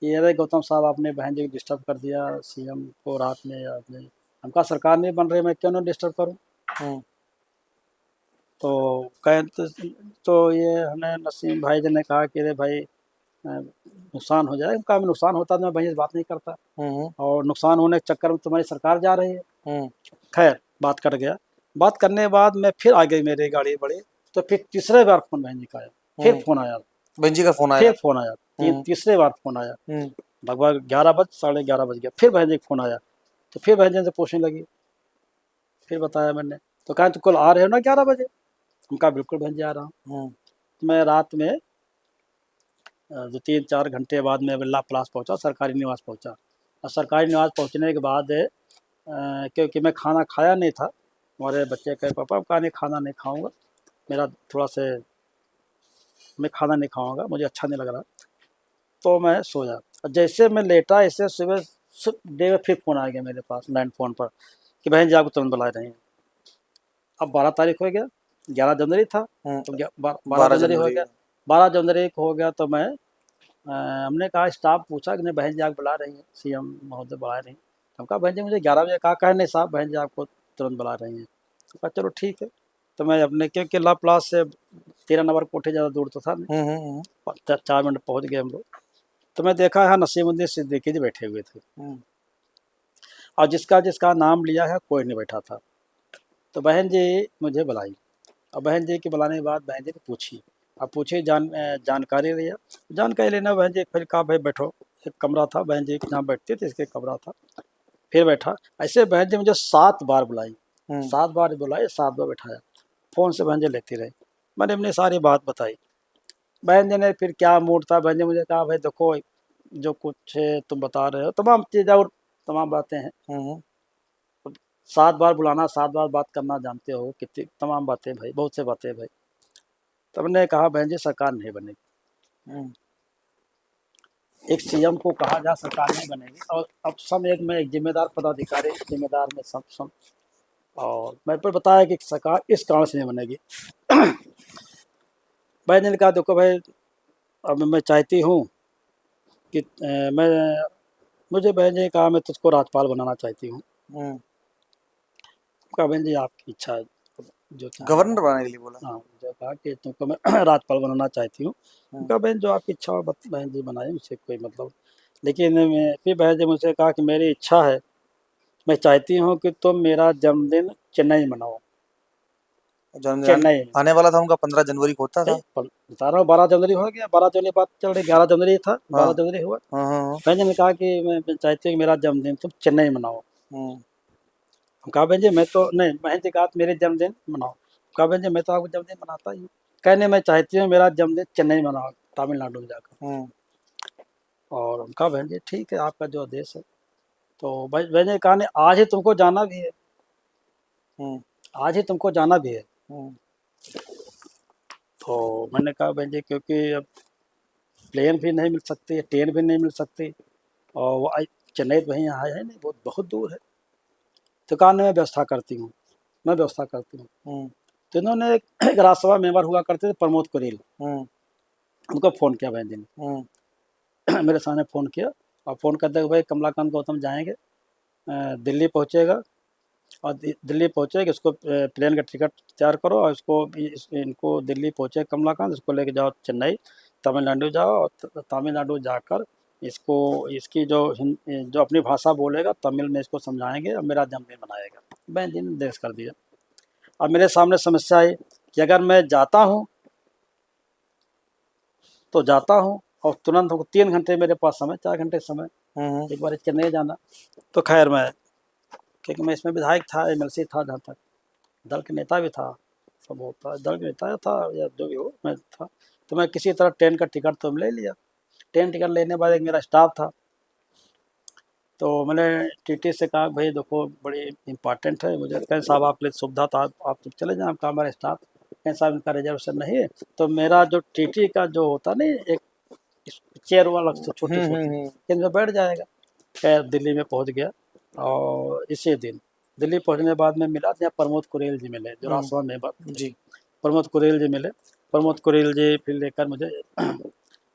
ये अरे गौतम साहब आपने बहन जी को डिस्टर्ब कर दिया, सीएम को रात में आपने। हम कहा सरकार नहीं बन रही, मैं क्यों ना डिस्टर्ब करूं। तो कह तो ये हमें नसीम भाई जी ने कहा कि अरे भाई नुकसान हो जाए। कहा नुकसान होता तो मैं भाई से बात नहीं करता, और नुकसान होने के चक्कर में तुम्हारी सरकार जा रही है। खैर बात कट गया। बात करने के बाद मैं फिर आ गई, मेरी गाड़ी बढ़ी। तो फिर तीसरे बार फ़ोन बहन जी का आया, फिर फ़ोन आया, बहन जी का फ़ोन आया, फिर फ़ोन आया, तीसरे बार फ़ोन आया, लगभग 11:30 बज गया। फिर बहन जी का फ़ोन आया। तो फिर बहन जी से पूछने लगी, फिर बताया मैंने। तो कहा तो कल आ रहे हो ना 11 बजे? हम कहा बिल्कुल बहन जी आ रहा हूँ। मैं रात में 2-3-4 घंटे बाद मैं बिरला प्लास पहुँचा, सरकारी निवास पहुँचा। और सरकारी निवास पहुँचने के बाद क्योंकि मैं खाना खाया नहीं था, हमारे बच्चे कहे पापा कहा नहीं खाना नहीं खाऊँगा, मेरा थोड़ा से, मैं खाना नहीं खाऊँगा, मुझे अच्छा नहीं लग रहा। तो मैं सोया, और जैसे मैं लेटा ऐसे सुबह डे में फिर फ़ोन आ गया मेरे पास लैंड फ़ोन पर कि बहन जी आपको तुरंत बुला रहे हैं। अब 12 तारीख हो गया, 11 जनवरी था, तो 12 12 जनवरी हो जनवरी गया, 12 जनवरी को हो गया तो मैं हमने कहा स्टाफ पूछा कि नहीं बहन जी आप बुला रही हैं, सीएम महोदय बुला रही हैं। हम कहा बहन जी मुझे 11 बजे कहा नहीं साहब बहन जी आपको तुरंत बुला रही हैं। तो कहा चलो ठीक है। तो मैं अपने क्योंकि ला प्लास से 13 नंबर कोठे ज़्यादा दूर तो था नहीं, 4 मिनट पहुँच गए हम लोग। तो मैं देखा यहाँ नसीमुद्दीन सिद्दीकी जी बैठे हुए थे और जिसका जिसका नाम लिया है कोई नहीं बैठा था। तो बहन जी मुझे बुलाई और बहन जी के बुलाने के बाद बहन जी ने पूछी, अब पूछी जानकारी लिया। जानकारी लेना बहन जी फिर कहा भाई बैठो, एक कमरा था बहन जी जहाँ बैठती थी इसके कमरा था, फिर बैठा। ऐसे बहन जी मुझे 7 बार बुलाई, 7 बार बुलाई, 7 बार बैठाया, फ़ोन से बहन जी लेती रही। मैंने अपनी सारी बात बताई। बहन जी ने फिर क्या मूड था, बहन जी मुझे कहा भाई देखो जो कुछ तुम बता रहे हो तमाम चीज़ें और तमाम बातें हैं, 7 बार बुलाना 7 बार बात करना जानते हो कितनी तमाम बातें भाई, बहुत से बातें भाई। तब ने कहा बहन जी सरकार नहीं बनेगी, एक सीएम को कहा जा सरकार नहीं बनेगी और अब सब एक जिम्मेदार पदाधिकारी जिम्मेदार में सब और मैं पर बताया कि सरकार इस कारण से नहीं बनेगी। बहन जी ने कहा देखो भाई अब मैं चाहती हूँ कि मैं मुझे बहन जी ने कहा मैं तुझको राज्यपाल बनाना चाहती हूँ। कहा बहन जी आपकी इच्छा है जो गवर्नर बनाने के लिए बोला। हाँ जो कहा कि तुमको मैं राज्यपाल बनाना चाहती हूँ। कहा बहन जो आपकी इच्छा हो बहन जी बनाए मुझे कोई मतलब। लेकिन फिर बहन जी मुझसे कहा कि मेरी इच्छा है, मैं चाहती हूँ कि तुम मेरा जन्मदिन चेन्नई मनाओ। जन्मदिन चेन्नई में आने वाला था उनका 15 जनवरी को होता था। बता रहा हूँ 12 जनवरी हो गया, 12 जनवरी बात चल रही, 11 जनवरी था, 12 जनवरी हुआ। बहन जी ने कहा कि मैं चाहती हूँ कि मेरा जन्मदिन तुम चेन्नई मनाओ। कहा बहन जी मैं तो नहीं, बहन जी कहा मेरे जन्मदिन मनाओ। कहा बहन जी मैं तो आपको जन्मदिन मनाता ही हूँ। कहने मैं चाहती हूँ मेरा जन्मदिन चेन्नई मनाओ, तमिलनाडु में जाकर। और उनका बहन जी ठीक है आपका जो आदेश है। तो बहन जी कहा नहीं आज ही तुमको जाना भी है, आज ही तुमको जाना भी है। तो मैंने कहा बहन जी क्योंकि अब प्लेन भी नहीं मिल सकती, ट्रेन भी नहीं मिल सकती और वो चेन्नई तो वहीं यहाँ है नहीं, बहुत बहुत दूर है। तो कहा मैं व्यवस्था करती हूँ, मैं व्यवस्था करती हूँ। तो इन्होंने एक राज्यसभा मेंबर हुआ करते थे प्रमोद कुरेल, उनको फ़ोन किया बहन जी ने मेरे सामने फ़ोन किया और फ़ोन करते हुए भाई कमलाकांत गौतम जाएंगे, दिल्ली पहुँचेगा और दिल्ली पहुँचेगा इसको प्लेन का टिकट तैयार करो और इसको इनको दिल्ली पहुँचे कमलाकांत इसको लेके जाओ चेन्नई, तमिलनाडु जाओ और तमिलनाडु जाकर इसको इसकी जो अपनी भाषा बोलेगा तमिल में इसको समझाएंगे और मेरा जन्मदिन मनाएगा। बहन जी ने देश कर दिया। अब मेरे सामने समस्या आई कि अगर मैं जाता हूँ तो जाता हूँ और तुरंत 3 घंटे मेरे पास समय, 4 घंटे समय, एक बार चेन्नई जाना। तो खैर मैं क्योंकि मैं इसमें विधायक था, एमएलसी था, जहाँ तक दल के नेता भी था, सब होता दल के नेता था या जो भी हो मैं था। तो मैं किसी तरह ट्रेन का टिकट तो ले लिया। ट्रेन टिकट लेने के बाद एक मेरा स्टाफ था, तो मैंने टीटी से कहा भाई देखो बड़ी इंपॉर्टेंट है मुझे, कहीं साहब आप लिए सुविधा था आप तो चले जाएँ। कहा हमारे स्टाफ कहीं साहब इनका रिजर्वेशन नहीं है। तो मेरा जो टीटी का जो होता नहीं एक चेयर वाला छोटी छोटी इनमें बैठ जाएगा। खैर दिल्ली में पहुंच गया और इसी दिन दिल्ली पहुंचने के बाद में मिला यहाँ प्रमोद कुरेल जी मिले जो राज्यसभा मेंबर जी। प्रमोद कुरेल जी मिले, प्रमोद कुरेल जी फिर लेकर मुझे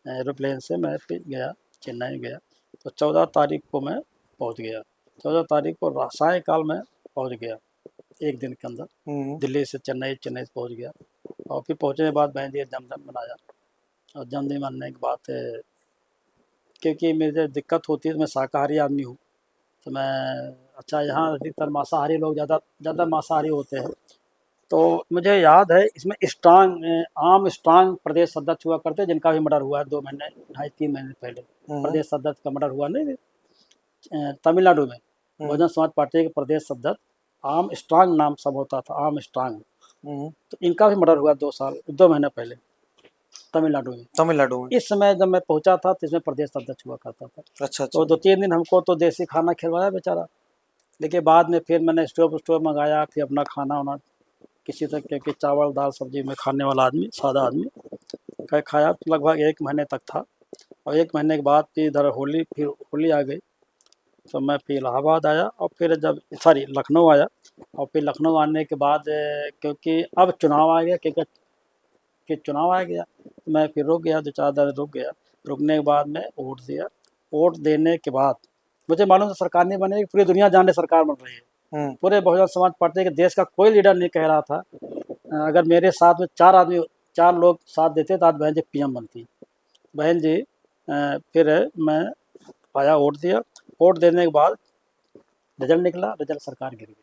एरोप्लेन से मैं फिर गया चेन्नई गया। तो 14 तारीख को मैं पहुंच गया, 14 तारीख को सायंकाल में पहुंच गया, एक दिन के अंदर दिल्ली से चेन्नई, चेन्नई से पहुंच गया। और फिर पहुंचने के बाद मैंने जन्मदिन मनाया और जन्मदिन मनाने के बाद क्योंकि मुझे दिक्कत होती है तो मैं शाकाहारी आदमी हूँ, तो मैं अच्छा यहाँ अधिकतर मांसाहारी लोग ज़्यादा मांसाहारी होते हैं। तो मुझे याद है इसमें आम स्ट्रांग प्रदेश अध्यक्ष हुआ करते जिनका भी मर्डर हुआ है 2 महीने 2.5-3 महीने पहले। प्रदेश अध्यक्ष का मर्डर हुआ नहीं तमिलनाडु में, बहुजन समाज पार्टी के प्रदेश अध्यक्ष आम स्ट्रांग नाम सब होता था, आम स्ट्रांग। तो इनका भी मर्डर हुआ 2 महीने पहले तमिलनाडु में। इस समय जब मैं पहुंचा था तो इसमें प्रदेश अध्यक्ष हुआ करता था। अच्छा। तो 2-3 दिन हमको तो देसी खाना खिलवाया बेचारा, लेकिन बाद में फिर मैंने स्टोव मंगाया, फिर अपना खाना वाना किसी तरह के चावल दाल सब्जी में खाने वाला आदमी, सादा आदमी खाया। लगभग 1 महीने तक था और 1 महीने के बाद फिर इधर फिर होली आ गई। तो मैं फिर इलाहाबाद आया और फिर जब लखनऊ आया। और फिर लखनऊ आने के बाद क्योंकि अब चुनाव आ गया, क्योंकि चुनाव आ गया, तो मैं फिर रुक गया, 2-4 दिन रुक गया। रुकने के बाद मैं वोट दिया। वोट देने के बाद मुझे मालूम था सरकार नहीं बनेगी, पूरी दुनिया जाने सरकार बन रही है। पूरे बहुजन समाज पार्टी के देश का कोई लीडर नहीं कह रहा था अगर मेरे साथ में 4 लोग साथ देते तो आज बहन जी पीएम बनती। बहन जी फिर मैं आया, वोट दिया। वोट देने के बाद रिजल्ट निकला, रिजल्ट सरकार गिर गई।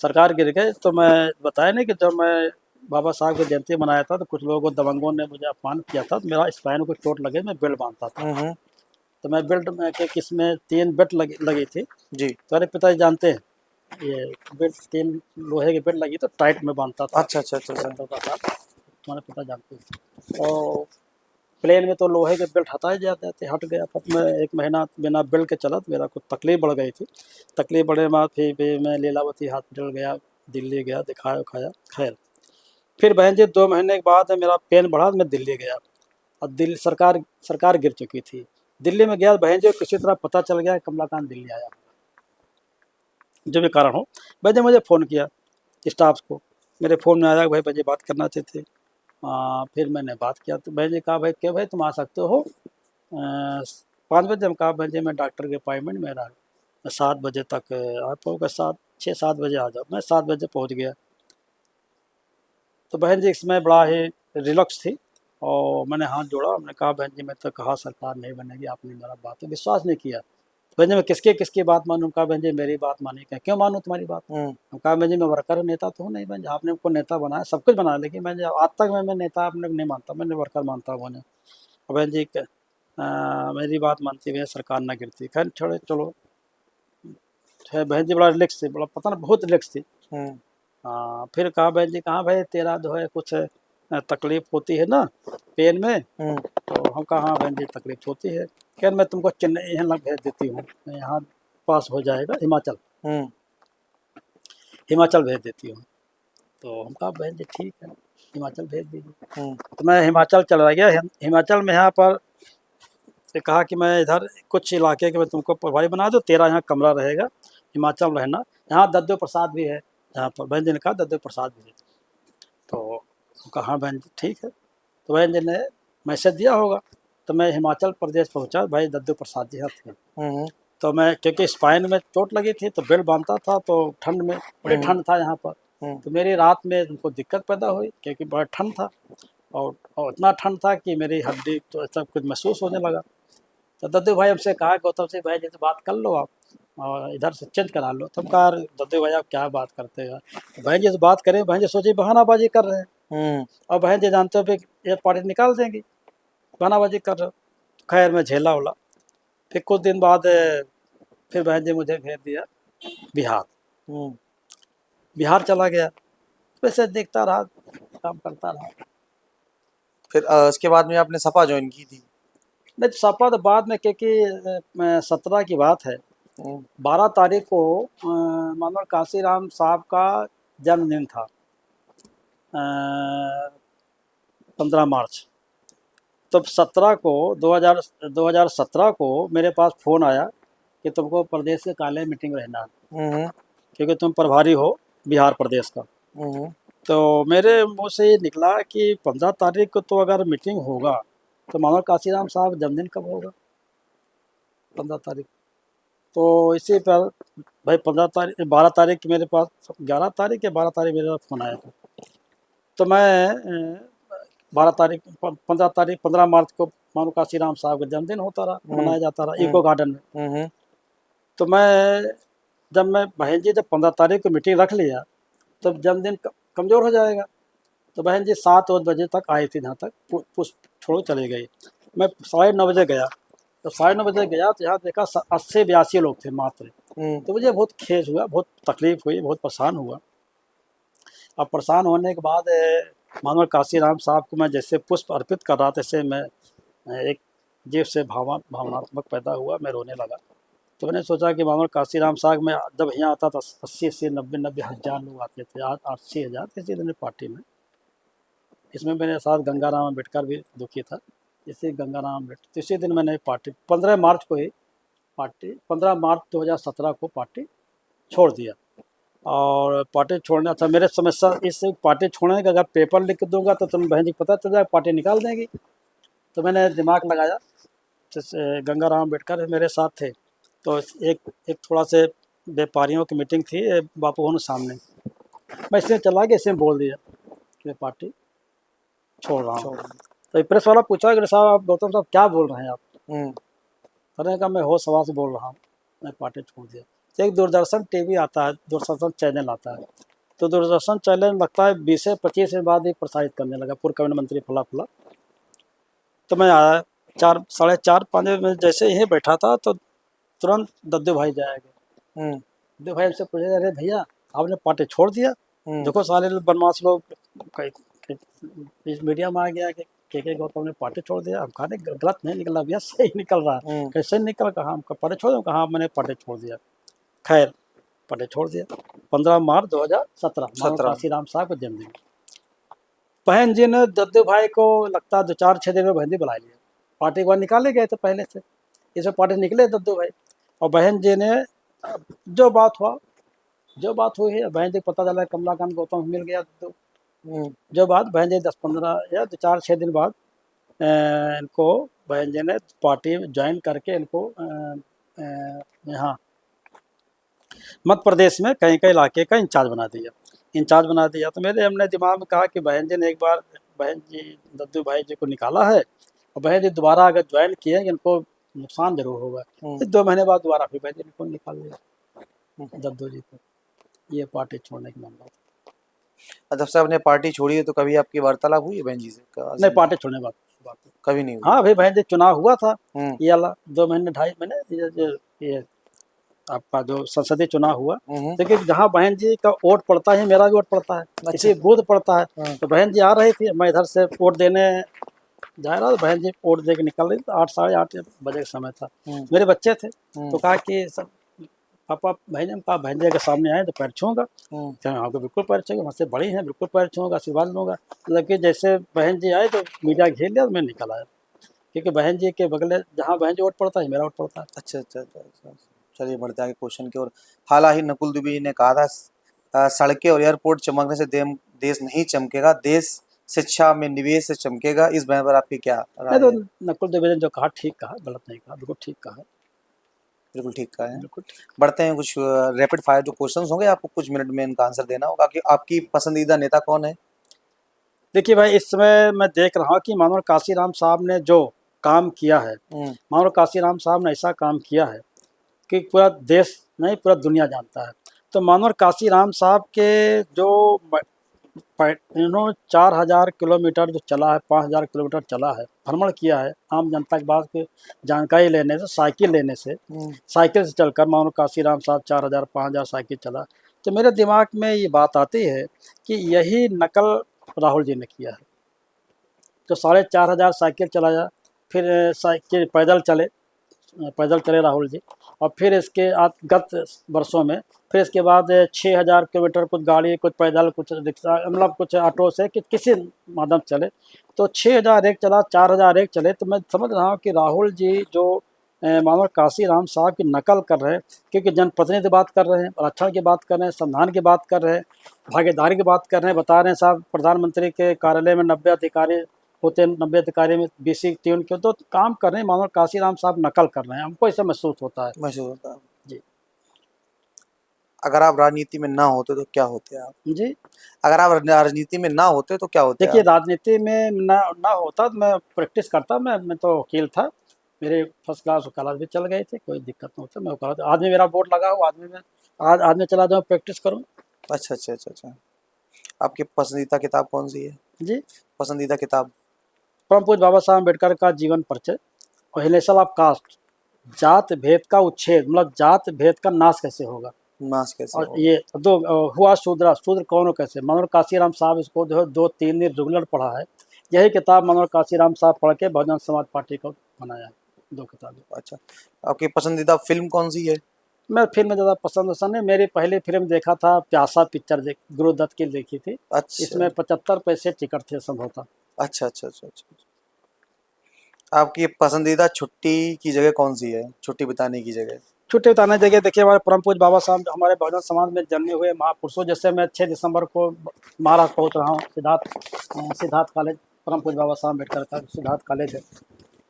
सरकार गिर गए तो मैं बताया नहीं कि जब मैं बाबा साहब की जयंती मनाया था तो कुछ लोगों को दबंगों ने मुझे अपमान किया था। तो मेरा स्पाइन को चोट लगे, मैं बेल्ट बांधता था। तो मैं बेल्ट में के किसमें 3 बेल्ट लगी थी जी। तो अरे पिताजी जानते हैं ये बेल्ट 3 लोहे की बेल्ट लगी तो टाइट में बांधता था। अच्छा अच्छा अच्छा अच्छा। तुम्हारे पिता जानते हैं। और प्लेन में तो लोहे के बेल्ट हटाए जाते थे, हट गया। फिर मैं 1 महीना बिना बेल्ट के चला तो मेरा कुछ तकलीफ बढ़ गई थी। तकलीफ बढ़ने के बाद फिर मैं लीलावती हॉस्पिटल गया, दिल्ली गया, दिखाया उखाया। खैर फिर बहन जी 2 महीने के बाद मेरा पेन बढ़ा तो मैं दिल्ली गया। और दिल्ली सरकार गिर चुकी थी। दिल्ली में गया बहन जी किसी तरह पता चल गया कमलाकांत दिल्ली आया, जो भी कारण हो। बहन जी मुझे फ़ोन किया स्टाफ को, मेरे फ़ोन में आया भाई बहन जी बात करना चाहते थे। फिर मैंने बात किया तो बहन जी कहा भाई क्या भाई तुम आ सकते हो 5 बजे। हम कहा बहन जी मैं डॉक्टर के अपॉइंटमेंट मेरा है, मैं 7 बजे तक आ पाऊँगा, 6-7 बजे आ जाओ। मैं 7 बजे पहुँच गया। तो बहन जी इसमें बड़ा ही रिलैक्स थी और मैंने हाथ जोड़ा। मैंने कहा बहन जी मैं तो कहा सरकार नहीं बनेगी, आपने मेरा बात पे विश्वास नहीं किया। बहन जी मैं किसकी बात मानूँ? कहा बहन जी मेरी बात मानी। क्या क्यों मानूँ तुम्हारी बात? हम कहा बहन जी मैं वर्कर नेता तो हूँ नहीं। बहन जी आपने हमको नेता बनाया, सब कुछ बनाया, लेकिन बहन जी आज तक मैं नेता आपने नहीं मानता, मैंने वर्कर मानता हूँ। बहन जी मेरी बात मानती हुई सरकार ना गिरती। खैर छोड़े चलो। बहन जी बड़ा रिलैक्स थी, बड़ा पता ना बहुत रिलैक्स थी। फिर कहा बहन जी कहाँ भाई तेरा जो है कुछ तकलीफ होती है ना पेन में? तो हम कहा हाँ बहन जी तकलीफ होती है। खैर मैं तुमको चेन्नई यहाँ भेज देती हूँ, यहाँ पास हो जाएगा हिमाचल, हिमाचल भेज देती हूँ। तो हम कहा बहन जी ठीक है हिमाचल भेज दीजिए। तो मैं हिमाचल चला गया। हिमाचल में यहाँ पर से कहा कि मैं इधर कुछ इलाके के मैं तुमको प्रभारी बना दूँ, तेरा यहाँ कमरा रहेगा, हिमाचल रहना। यहाँ दद्दू प्रसाद भी है यहाँ पर। बहन जी ने कहा दद्दू प्रसाद भी है। तो कहा बहन जी ठीक है। तो बहन जी ने मैसेज दिया होगा। तो मैं हिमाचल प्रदेश पहुंचा, भाई दद्दू प्रसाद जी थे। तो मैं क्योंकि स्पाइन में चोट लगी थी तो बेल्ट बांधता था, तो ठंड में बड़ी ठंड था यहाँ पर। तो मेरी रात में उनको दिक्कत पैदा हुई क्योंकि बड़ा ठंड था और इतना ठंड था कि मेरी हड्डी तो ऐसा कुछ महसूस होने लगा। तो दद्दू भाई हमसे कहा गौतम सिंह भाई जी से बात कर लो आप और इधर से चेंज करा लो। तो हम कहा दद्दू भाई आप क्या बात करते हैं? बहन जी से बात करें, बहन जी सोची बहानाबाजी कर रहे हैं और बहन जी जानते हो ये पार्टी निकाल देंगी, बहानाबाजी कर रहे हो। खैर मैं झेला उला। फिर कुछ दिन बाद फिर बहन जी मुझे भेज दिया बिहार। बिहार चला गया, वैसे देखता रहा, काम करता रहा। फिर इसके बाद में आपने सपा ज्वाइन की थी? नहीं सपा तो बाद में, क्योंकि 17 की बात है, 12 तारीख को मानव काशीराम साहब का जन्मदिन था, 15 मार्च। तो 17 को 2017 को मेरे पास फ़ोन आया कि तुमको प्रदेश के कार्यालय मीटिंग रहना है क्योंकि तुम प्रभारी हो बिहार प्रदेश का। तो मेरे मुँह से ये निकला कि 15 तारीख को तो अगर मीटिंग होगा तो मानव काशीराम साहब जन्मदिन कब होगा? 15 तारीख। तो इसी पर भाई 12 तारीख की मेरे पास, 11 तारीख या 12 तारीख मेरे पास फ़ोन आया था। तो मैं 12 तारीख 15 तारीख 15 मार्च को मानव काशीराम साहब का जन्मदिन होता रहा, मनाया जाता रहा इको गार्डन में। तो जब मैं बहन जी जब 15 तारीख को मीटिंग रख लिया तब जन्मदिन कमज़ोर हो जाएगा। तो बहन जी 7 बजे तक आई थी, यहाँ तक पुष्प छोड़ चली गई। मैं 9:30 बजे गया। तो 9:30 बजे गया तो यहाँ देखा 80-82 लोग थे मात्र। तो मुझे बहुत खेद हुआ, बहुत तकलीफ हुई, बहुत परेशान हुआ। अब परेशान होने के बाद मानव काशीराम साहब को मैं जैसे पुष्प अर्पित कर रहा था, तैसे मैं एक जीव से भावनात्मक पैदा हुआ, मैं रोने लगा। तो मैंने सोचा कि मानव काशीराम साहब में जब यहाँ आता था 80 90 हज़ार लोग आते थे, आज 80,000 किसी दिन पार्टी में। इसमें मेरे साथ गंगाराम अम्बेडकर भी दुखी था, इसी गंगाराम अम्बेडकर। इसी दिन मैंने पार्टी 15 मार्च को ही पार्टी 15 मार्च 2017 को पार्टी छोड़ दिया। और पार्टी छोड़ना था मेरे समस्या इस पार्टी छोड़ने का, अगर पेपर लिख दूंगा तो तुम बहन जी पता चल जाए पार्टी निकाल देंगी। तो मैंने दिमाग लगाया, जैसे गंगाराम अम्बेडकर मेरे साथ थे, तो एक थोड़ा से व्यापारियों की मीटिंग थी बापू भवन सामने, मैं इससे चला गया, इससे बोल दिया कि मैं पार्टी छोड़ रहा हूँ। तो प्रेस वाला पूछा कि साहब आप गौतम साहब क्या बोल रहे हैं आप? मैंने कहा मैं होश हवास बोल रहा हूँ, मैं पार्टी छोड़ दिया। तो एक दूरदर्शन टीवी आता है, दूरदर्शन चैनल आता है, तो दूरदर्शन चैनल लगता है 20 से 25 के बाद ही प्रसारित करने लगा, पूर्व कैबिनेट मंत्री फला फला। तो मैं आया 4 साढ़े 4-5 में जैसे ही बैठा था तो तुरंत दद्दू भाई जाएंगे। दद्दू भाई हमसे पूछे, अरे भैया आपने पार्टी छोड़ दिया? देखो सारे बदमाश लोग इस मीडिया में आ गया कि के गौतम ने पार्टी छोड़ दिया। हम कहा गलत नहीं निकला भैया, सही निकल रहा है। कैसे निकल? कहा हम पार्टी छोड़ दिया? कहा मैंने पार्टी छोड़ दिया। खैर पार्टी छोड़ दिया 15 मार्च 2017 काशीराम साहब का जन्मदिन। बहन जी ने दद्दू भाई को लगता है 2-4-6 दिन में बहन जी बुला लिया। पार्टी को निकाले गए थे पहले से, इसमें पार्टी निकले दद्दू भाई। और बहन जी ने जो बात हुई है, बहन जी पता चला कमलाकांत गौतम मिल गया दद्दू। जो बात बहन जी 10-15 या 4-6 दिन बाद इनको बहन जी ने पार्टी ज्वाइन करके इनको यहाँ मध्य प्रदेश में कहीं कहीं इलाके का इंचार्ज बना दिया। तो मेरे हमने दिमाग में कहा कि बहन जी ने एक बार बहन जी दद्दू भाई जी को निकाला है, और बहन जी दोबारा अगर ज्वाइन किए इनको नुकसान जरूर होगा। 2 महीने बाद दोबारा फिर बहन जी ने इनको निकाल दिया दद्दू जी को। ये पार्टी छोड़ने की मामला। जब से आपने पार्टी छोड़ी है तो कभी आपकी वार्तालाप हुई है बहन जी से? नहीं, पार्टी छोड़ने बात कभी नहीं हुई। हाँ भाई, बहन जी चुनाव हुआ था ये वाला 2 महीने 2.5 महीने ये आपका जो संसदीय चुनाव हुआ, लेकिन जहाँ बहन जी का वोट पड़ता है मेरा भी वोट पड़ता है, इसी बूथ पड़ता है। तो बहन जी आ रही थी, मैं इधर से वोट देने जा रहा था, बहन जी वोट दे के निकल रही थी। 8-8:30 बजे का समय था। मेरे बच्चे थे, तो कहा कि सब पापा बहन जी के सामने आए तो पैर छूँगा। आपको बिल्कुल पैर छूँगा, मुझसे बड़ी हैं, बिल्कुल पैर छूँगा, आशीर्वाद लूँगा। लेकिन जैसे बहन जी आए तो मीडिया घेर लिया, मैं निकल आया, क्योंकि बहन जी के बगल जहाँ बहन जी वोट पड़ता है मेरा वोट पड़ता है। अच्छा। चलिए बढ़ते आगे क्वेश्चन की ओर। हाल ही नकुल दुबे जी ने कहा था सड़कें और एयरपोर्ट चमकने से देश नहीं चमकेगा, देश शिक्षा में निवेश से चमकेगा। इस बयान पर आपकी क्या राय तो है? नकुल दुबे ने जो कहा ठीक कहा, गलत नहीं कहा, बिल्कुल ठीक कहा। बिल्कुल ठीक कहा है। बिल्कुल। बढ़ते हैं, कुछ रैपिड फायर जो क्वेश्चंस होंगे, आपको कुछ मिनट में इनका आंसर देना होगा। कि आपकी पसंदीदा नेता कौन है? देखिए भाई, इस समय मैं देख रहा हूँ कि मानव काशीराम साहब ने जो काम किया है, मानव काशीराम साहब ने ऐसा काम किया है कि पूरा देश नहीं, पूरा दुनिया जानता है। तो मानव काशीराम साहब के जो इन्होंने 4000 किलोमीटर जो चला है, 5000 किलोमीटर चला है, भ्रमण किया है आम जनता के पास की जानकारी लेने से, साइकिल लेने से, साइकिल से चलकर मानव काशीराम साहब 4000-5000 साइकिल चला। तो मेरे दिमाग में ये बात आती है कि यही नकल राहुल जी ने किया है। तो 4500 साइकिल चलाया, फिर साइकिल पैदल चले राहुल जी, और फिर इसके गत वर्षों में फिर इसके बाद 6000 किलोमीटर कुछ गाड़ी, कुछ पैदल, कुछ रिक्शा, मतलब कुछ ऑटो से किसी माध्यम चले। तो 6000 एक चला, 4000 एक चले। तो मैं समझ रहा हूँ कि राहुल जी जो मानव काशीराम साहब की नकल कर रहे हैं, क्योंकि जनप्रतिनिधि की बात कर रहे हैं, आरक्षण की बात कर रहे हैं, संविधान की बात कर रहे हैं, भागीदारी की बात कर रहे हैं, बता रहे हैं साहब प्रधानमंत्री के कार्यालय में 90 अधिकारी होते हैं, 90 अधिकारी में BC ट्यून के, तो काम कर रहे हैं। मानव काशीराम साहब नकल कर रहे हैं, हमको ऐसा महसूस होता है जी। अगर आप राजनीति में ना होते तो क्या होते आप? जी, अगर आप राजनीति में ना होते तो क्या होते देखिए आप? राजनीति में ना होता तो मैं प्रैक्टिस करता, मैं तो वकील था, मेरे फर्स्ट क्लास वकालत भी चल गए थे, कोई दिक्कत नहीं होता, मैं वकालत। आज में मेरा बोर्ड लगा हुआ, आज में चला जाऊँ प्रैक्टिस करूँ। अच्छा। आपकी पसंदीदा किताब कौन सी है? जी, पसंदीदा किताब? परम पूज्य बाबा साहब अम्बेडकर का जीवन परिचय और हिलेसल ऑफ कास्ट, जात भेद का उच्छेद, मतलब जात भेद का नाश कैसे होगा, नाश कैसे और होगा? ये हुआ शूद्र कौन हो कैसे। मनोहर काशीराम साहब इसको जो है 2-3 दिन रेगुलर पढ़ा है। यही किताब मनोहर काशीराम साहब पढ़ के बहुजन समाज पार्टी को बनाया है, 2 किताबें। अच्छा, आपकी पसंदीदा फिल्म कौन सी है? मैं फिल्म ज़्यादा पसंद है, मेरी पहली फिल्म देखा था प्यासा पिक्चर, गुरुदत्त की देखी थी। अच्छा। इसमें 75 पैसे टिकट थे संभवतः। अच्छा। आपकी पसंदीदा छुट्टी की जगह कौन सी है, छुट्टी बिताने की जगह? छुट्टी बिताने जगह देखिए, हमारे परम पूज्य बाबा साहब हमारे बहुजन समाज में जन्मे हुए महापुरुषों, जैसे मैं 6 दिसंबर को महाराष्ट्र पहुंच रहा हूँ, सिद्धार्थ कॉलेज, परम पूज्य बाबा साहब अम्बेडकर का सिद्धार्थ कॉलेज है।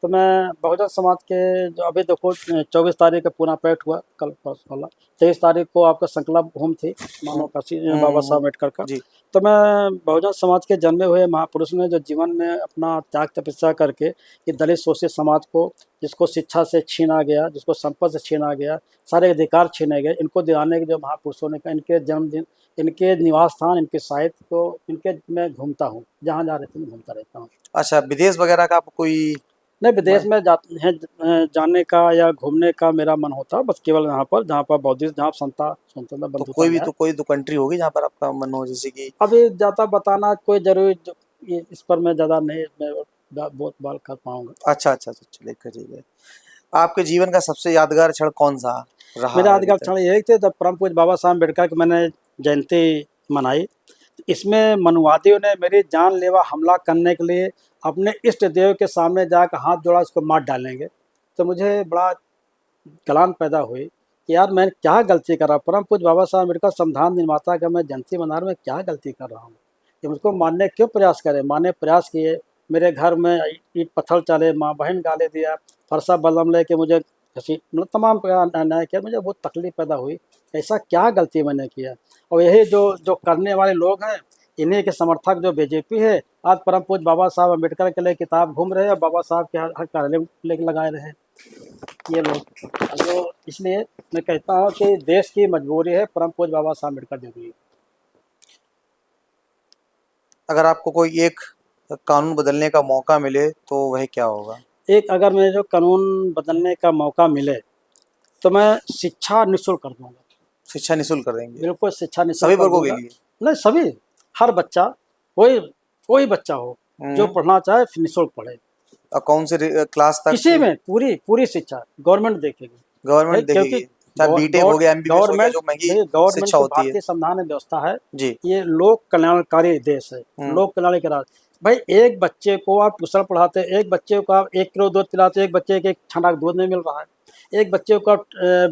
तो मैं बहुजन समाज के जो अभी देखो 24 तारीख को पूना पैक्ट हुआ, कल परसों वाला 23 तारीख को आपका संकल्प होम थी मानव काशी बाबा साहब अम्बेडकर का। जी। तो मैं बहुजन समाज के जन्मे हुए महापुरुष ने जो जीवन में अपना त्याग तपस्या करके ये दलित शोषित समाज को, जिसको शिक्षा से छीना गया, जिसको संपत्ति से छीना गया, सारे अधिकार छीने गए, इनको दिलाने के जो महापुरुषों ने कहा, इनके जन्मदिन, इनके निवास स्थान, इनके साहित्य को, इनके मैं घूमता हूँ, जहाँ जहाँ रहता हूँ घूमता रहता हूँ। अच्छा, विदेश वगैरह का आपको कोई? नहीं, विदेश में जाने का या घूमने का मेरा मन होता, बस केवल यहाँ पर जहाँ पर बौद्धिस्ट, जहाँ स्वतंत्रता तो बंधुता कोई है। कोई तो कंट्री होगी जहाँ पर आपका मन हो, जैसे कि? अभी ज़्यादा बताना कोई जरूरी इस पर मैं ज़्यादा नहीं, मैं बहुत बाल कर पाऊंगा। अच्छा अच्छा अच्छा, चलिए ठीक है। आपके जीवन का सबसे यादगार क्षण कौन सा रहा मेरा है अभी यादगार तक? क्षण यही थे, जब परम पूज्य बाबा साहब अम्बेडकर की मैंने जयंती मनाई। इसमें मनुवादियों ने मेरी जानलेवा हमला करने के लिए अपने इष्ट देव के सामने जाकर हाथ जोड़ा, उसको मार डालेंगे। तो मुझे बड़ा गलान पैदा हुई कि यार मैं क्या गलती कर रहा हूँ, परम पूज्य बाबा साहब अम्बेडकर संविधान निर्माता का मैं जयंती मना रहा हूँ, मैं क्या गलती कर रहा हूँ, कि मुझको मारने क्यों प्रयास करे। मारने प्रयास किए, मेरे घर में ईट पत्थर चले, माँ बहन गाली दिया, फरसा बलम लेके मुझे मतलब तमाम अन्याय किया। मुझे बहुत तकलीफ पैदा हुई, ऐसा क्या गलती मैंने किया। और यही जो जो करने वाले लोग हैं, इन्हीं के समर्थक जो बीजेपी है, आज परम पूज्य बाबा साहब अम्बेडकर के लिए किताब घूम रहे हैं और बाबा साहब के हर कार्यालय लेके लगाए रहे ये लोग। तो इसलिए मैं कहता हूँ कि देश की मजबूरी है, परम पूज्य बाबा साहब अम्बेडकर जरूरी है। अगर आपको कोई एक कानून बदलने का मौका मिले तो वह क्या होगा? एक अगर मुझे जो कानून बदलने का मौका मिले तो मैं शिक्षा निःशुल्क कर दूंगा। शिक्षा निःशुल्क कर देंगे? बिल्कुल शिक्षा निःशुल्क सभी कर वर्गों के दूंगा। लिए? नहीं, सभी, हर बच्चा, कोई कोई बच्चा हो जो पढ़ना चाहे निःशुल्क पढ़े। और कौन से क्लास तक? किसी में पूरी पूरी शिक्षा गवर्नमेंट देखेगी भाई, गवर्नमेंट क्योंकि देखेगी? चाहे बीटेक हो गया, एमबीबीएस हो गया, गवर्नमेंट, जो महंगी देखिए गवर्नमेंट शिक्षा की होती है। भारतीय संविधान में व्यवस्था है, जी। ये लोक कल्याणकारी देश है, लोक कल्याण के राज। भाई एक बच्चे को आप ट्यूशन पढ़ाते, एक बच्चे को आप 1 किलो दूध पिलाते, एक बच्चे के 1 छटाक दूध नहीं मिल रहा है। एक बच्चे को आप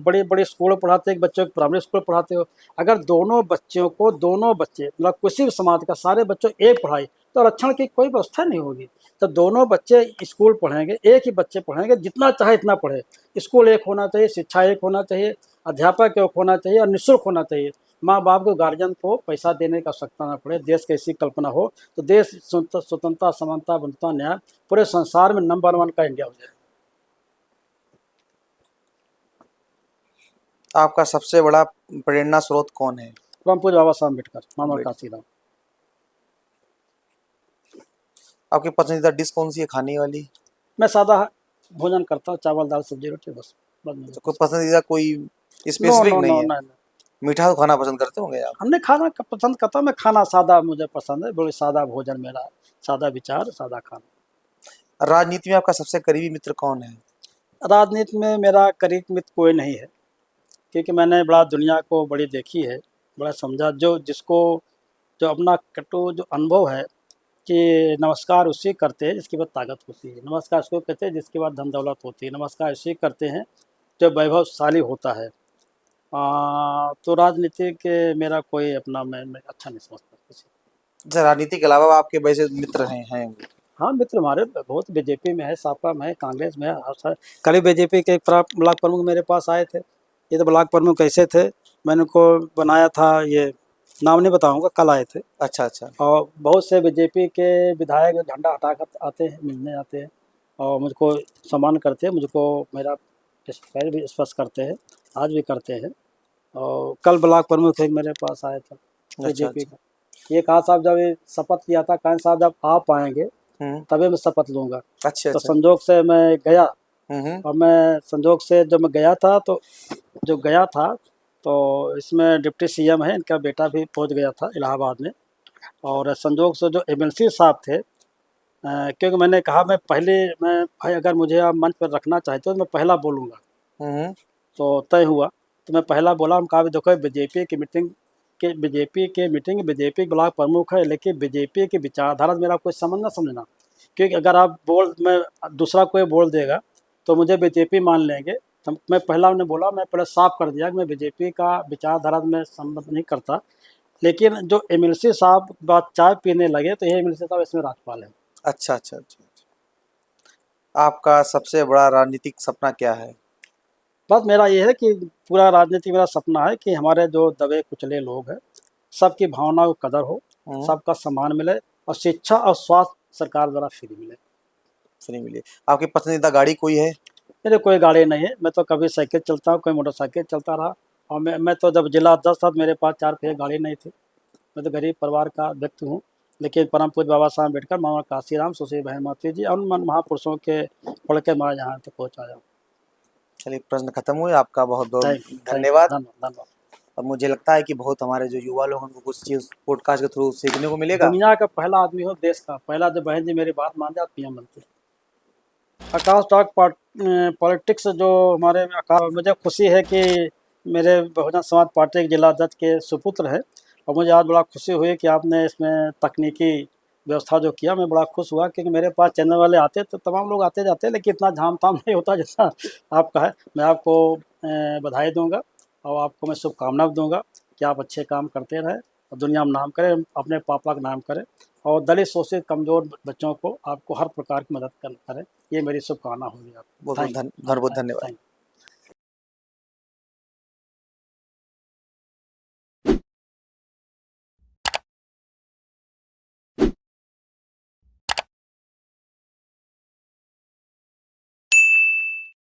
बड़े बड़े स्कूल पढ़ाते, एक बच्चे को प्राइमरी स्कूल पढ़ाते हो। अगर दोनों बच्चों को, दोनों बच्चे मतलब किसी भी समाज का सारे बच्चों एक पढ़ाई, तो आरक्षण की कोई व्यवस्था नहीं होगी। तो दोनों बच्चे स्कूल पढ़ेंगे, एक ही बच्चे पढ़ेंगे, जितना चाहे इतना पढ़े। स्कूल एक होना चाहिए, शिक्षा एक होना चाहिए, अध्यापक एक होना चाहिए और निःशुल्क होना चाहिए। माँ बाप को, गार्जियन को पैसा देने की आवश्यकता न पड़े। देश की ऐसी कल्पना हो तो देश स्वतंत्रता, समानता, बंधुता, न्याय पूरे संसार में नंबर 1 का इंडिया हो जाए। आपका सबसे बड़ा प्रेरणा स्रोत कौन है? परम पूज्य बाबा साहब अम्बेडकर, मानव काशीराम। आपकी पसंदीदा डिश कौन सी है खाने वाली? मैं सादा भोजन करता हूँ, चावल दाल सब्जी रोटी, बस। तो कोई पसंदीदा कोई नो स्पेसिफिक नो नहीं नो है? नहीं। मीठा तो खाना पसंद करते होंगे आप? हमने खाना पसंद करता, मैं खाना सादा मुझे पसंद है, बड़े सादा भोजन मेरा, सादा विचार, सादा खाना। राजनीति में आपका सबसे करीबी मित्र कौन है? राजनीति में मेरा करीब मित्र कोई नहीं है, क्योंकि मैंने बड़ा दुनिया को बड़ी देखी है, बड़ा समझा। जो जिसको जो अपना कटु जो अनुभव है कि नमस्कार उसी करते हैं जिसके बाद ताकत होती है, नमस्कार उसको कहते हैं जिसके बाद धन दौलत होती है, नमस्कार उसी करते हैं जो वैभवशाली होता है। तो राजनीति के मेरा कोई अपना मैं अच्छा नहीं समझता किसी। अच्छा, राजनीति के अलावा आपके वैसे मित्र हैं? हाँ, मित्र हमारे बहुत बीजेपी में है, सापा में है, कांग्रेस में है, हर सारे। कल ही बीजेपी के एक ब्लॉक प्रमुख मेरे पास आए थे। ये तो ब्लॉक प्रमुख कैसे थे, मैंने उनको बनाया था, ये नाम नहीं बताऊंगा, कल आए थे। अच्छा अच्छा। और बहुत से बीजेपी के विधायक झंडा हटा कर आते हैं, मिलने आते हैं और मुझको सम्मान करते हैं, मुझको मेरा पैर भी स्पर्श करते हैं, आज भी करते हैं। और कल ब्लॉक प्रमुख एक मेरे पास आया था बीजेपी का। ये कहा साहब जब ये शपथ लिया था, कहा साहब जब आप आएंगे तभी मैं शपथ लूँगा। अच्छा। तो संजोग से मैं गया, और मैं संजोग से जब मैं गया था तो जो गया था तो इसमें डिप्टी सीएम है, इनका बेटा भी पहुंच गया था इलाहाबाद में। और संजोग से जो एमएलसी साहब थे, क्योंकि मैंने कहा मैं भाई अगर मुझे आप मंच पर रखना चाहते हो तो मैं पहला बोलूँगा। तो तय हुआ, तो मैं पहला बोला। हम कहा भी देखो बीजेपी की मीटिंग बीजेपी ब्लॉक प्रमुख है, लेकिन बीजेपी की विचारधारा मेरा कोई संबंध न समझना। क्योंकि अगर आप मैं दूसरा कोई बोल देगा तो मुझे बीजेपी मान लेंगे। तो मैं पहला उन्हें बोला, मैं पहले साफ कर दिया कि मैं बीजेपी का विचारधारा में सम्मत नहीं करता, लेकिन जो एमएलसी साहब बात चाय पीने लगे तो ये एमएलसी साहब इसमें राज्यपाल है। अच्छा अच्छा अच्छा अच्छा। आपका सबसे बड़ा राजनीतिक सपना क्या है? बस मेरा ये है कि पूरा राजनीति मेरा सपना है कि हमारे जो दबे कुचले लोग हैं सबकी भावनाओं को कदर हो, सबका सम्मान मिले और शिक्षा और स्वास्थ्य सरकार द्वारा फ्री मिले। फ्री मिले। आपकी पसंदीदा गाड़ी कोई है? मेरे कोई गाड़ी नहीं है, मैं तो कभी साइकिल चलता हूँ, कोई मोटरसाइकिल चलता रहा। और मैं तो जब जिला अध्यक्ष था मेरे पास 4 पहिया गाड़ी नहीं थी। मैं तो गरीब परिवार का व्यक्ति हूँ, लेकिन परम पूज्य बाबा साहब अम्बेडकर, मामा काशीराम, सुश्री बहन माती जी और महापुरुषों के पढ़ के मैं यहाँ तक पहुँचा जाऊँ। चलिए, प्रश्न खत्म हुए। आपका बहुत बहुत धन्यवाद। धन्यवाद। और मुझे लगता है कि बहुत हमारे जो युवा लोग उनको कुछ चीज़ पॉडकास्ट के थ्रू सीखने को मिलेगा। दुनिया का पहला आदमी हो, देश का पहला जो बहन जी मेरी बात मान जाए पीएम बनती। आकाश टॉक पॉलिटिक्स जो हमारे मुझे खुशी है कि मेरे बहुजन समाज पार्टी के जिला अध्यक्ष के सुपुत्र है, और मुझे आज बड़ा खुशी हुई कि आपने इसमें तकनीकी व्यवस्था जो किया, मैं बड़ा खुश हुआ। क्योंकि मेरे पास चैनल वाले आते तो तमाम लोग आते जाते, लेकिन इतना झाम ताम नहीं होता जितना आपका है। मैं आपको बधाई दूंगा और आपको मैं शुभकामना दूंगा कि आप अच्छे काम करते रहें और दुनिया में नाम करें, अपने पापा का नाम करें और दलित शोषित कमज़ोर बच्चों को आपको हर प्रकार की मदद करें। ये मेरी शुभकामना होगी आपको। बहुत बहुत धन्यवाद।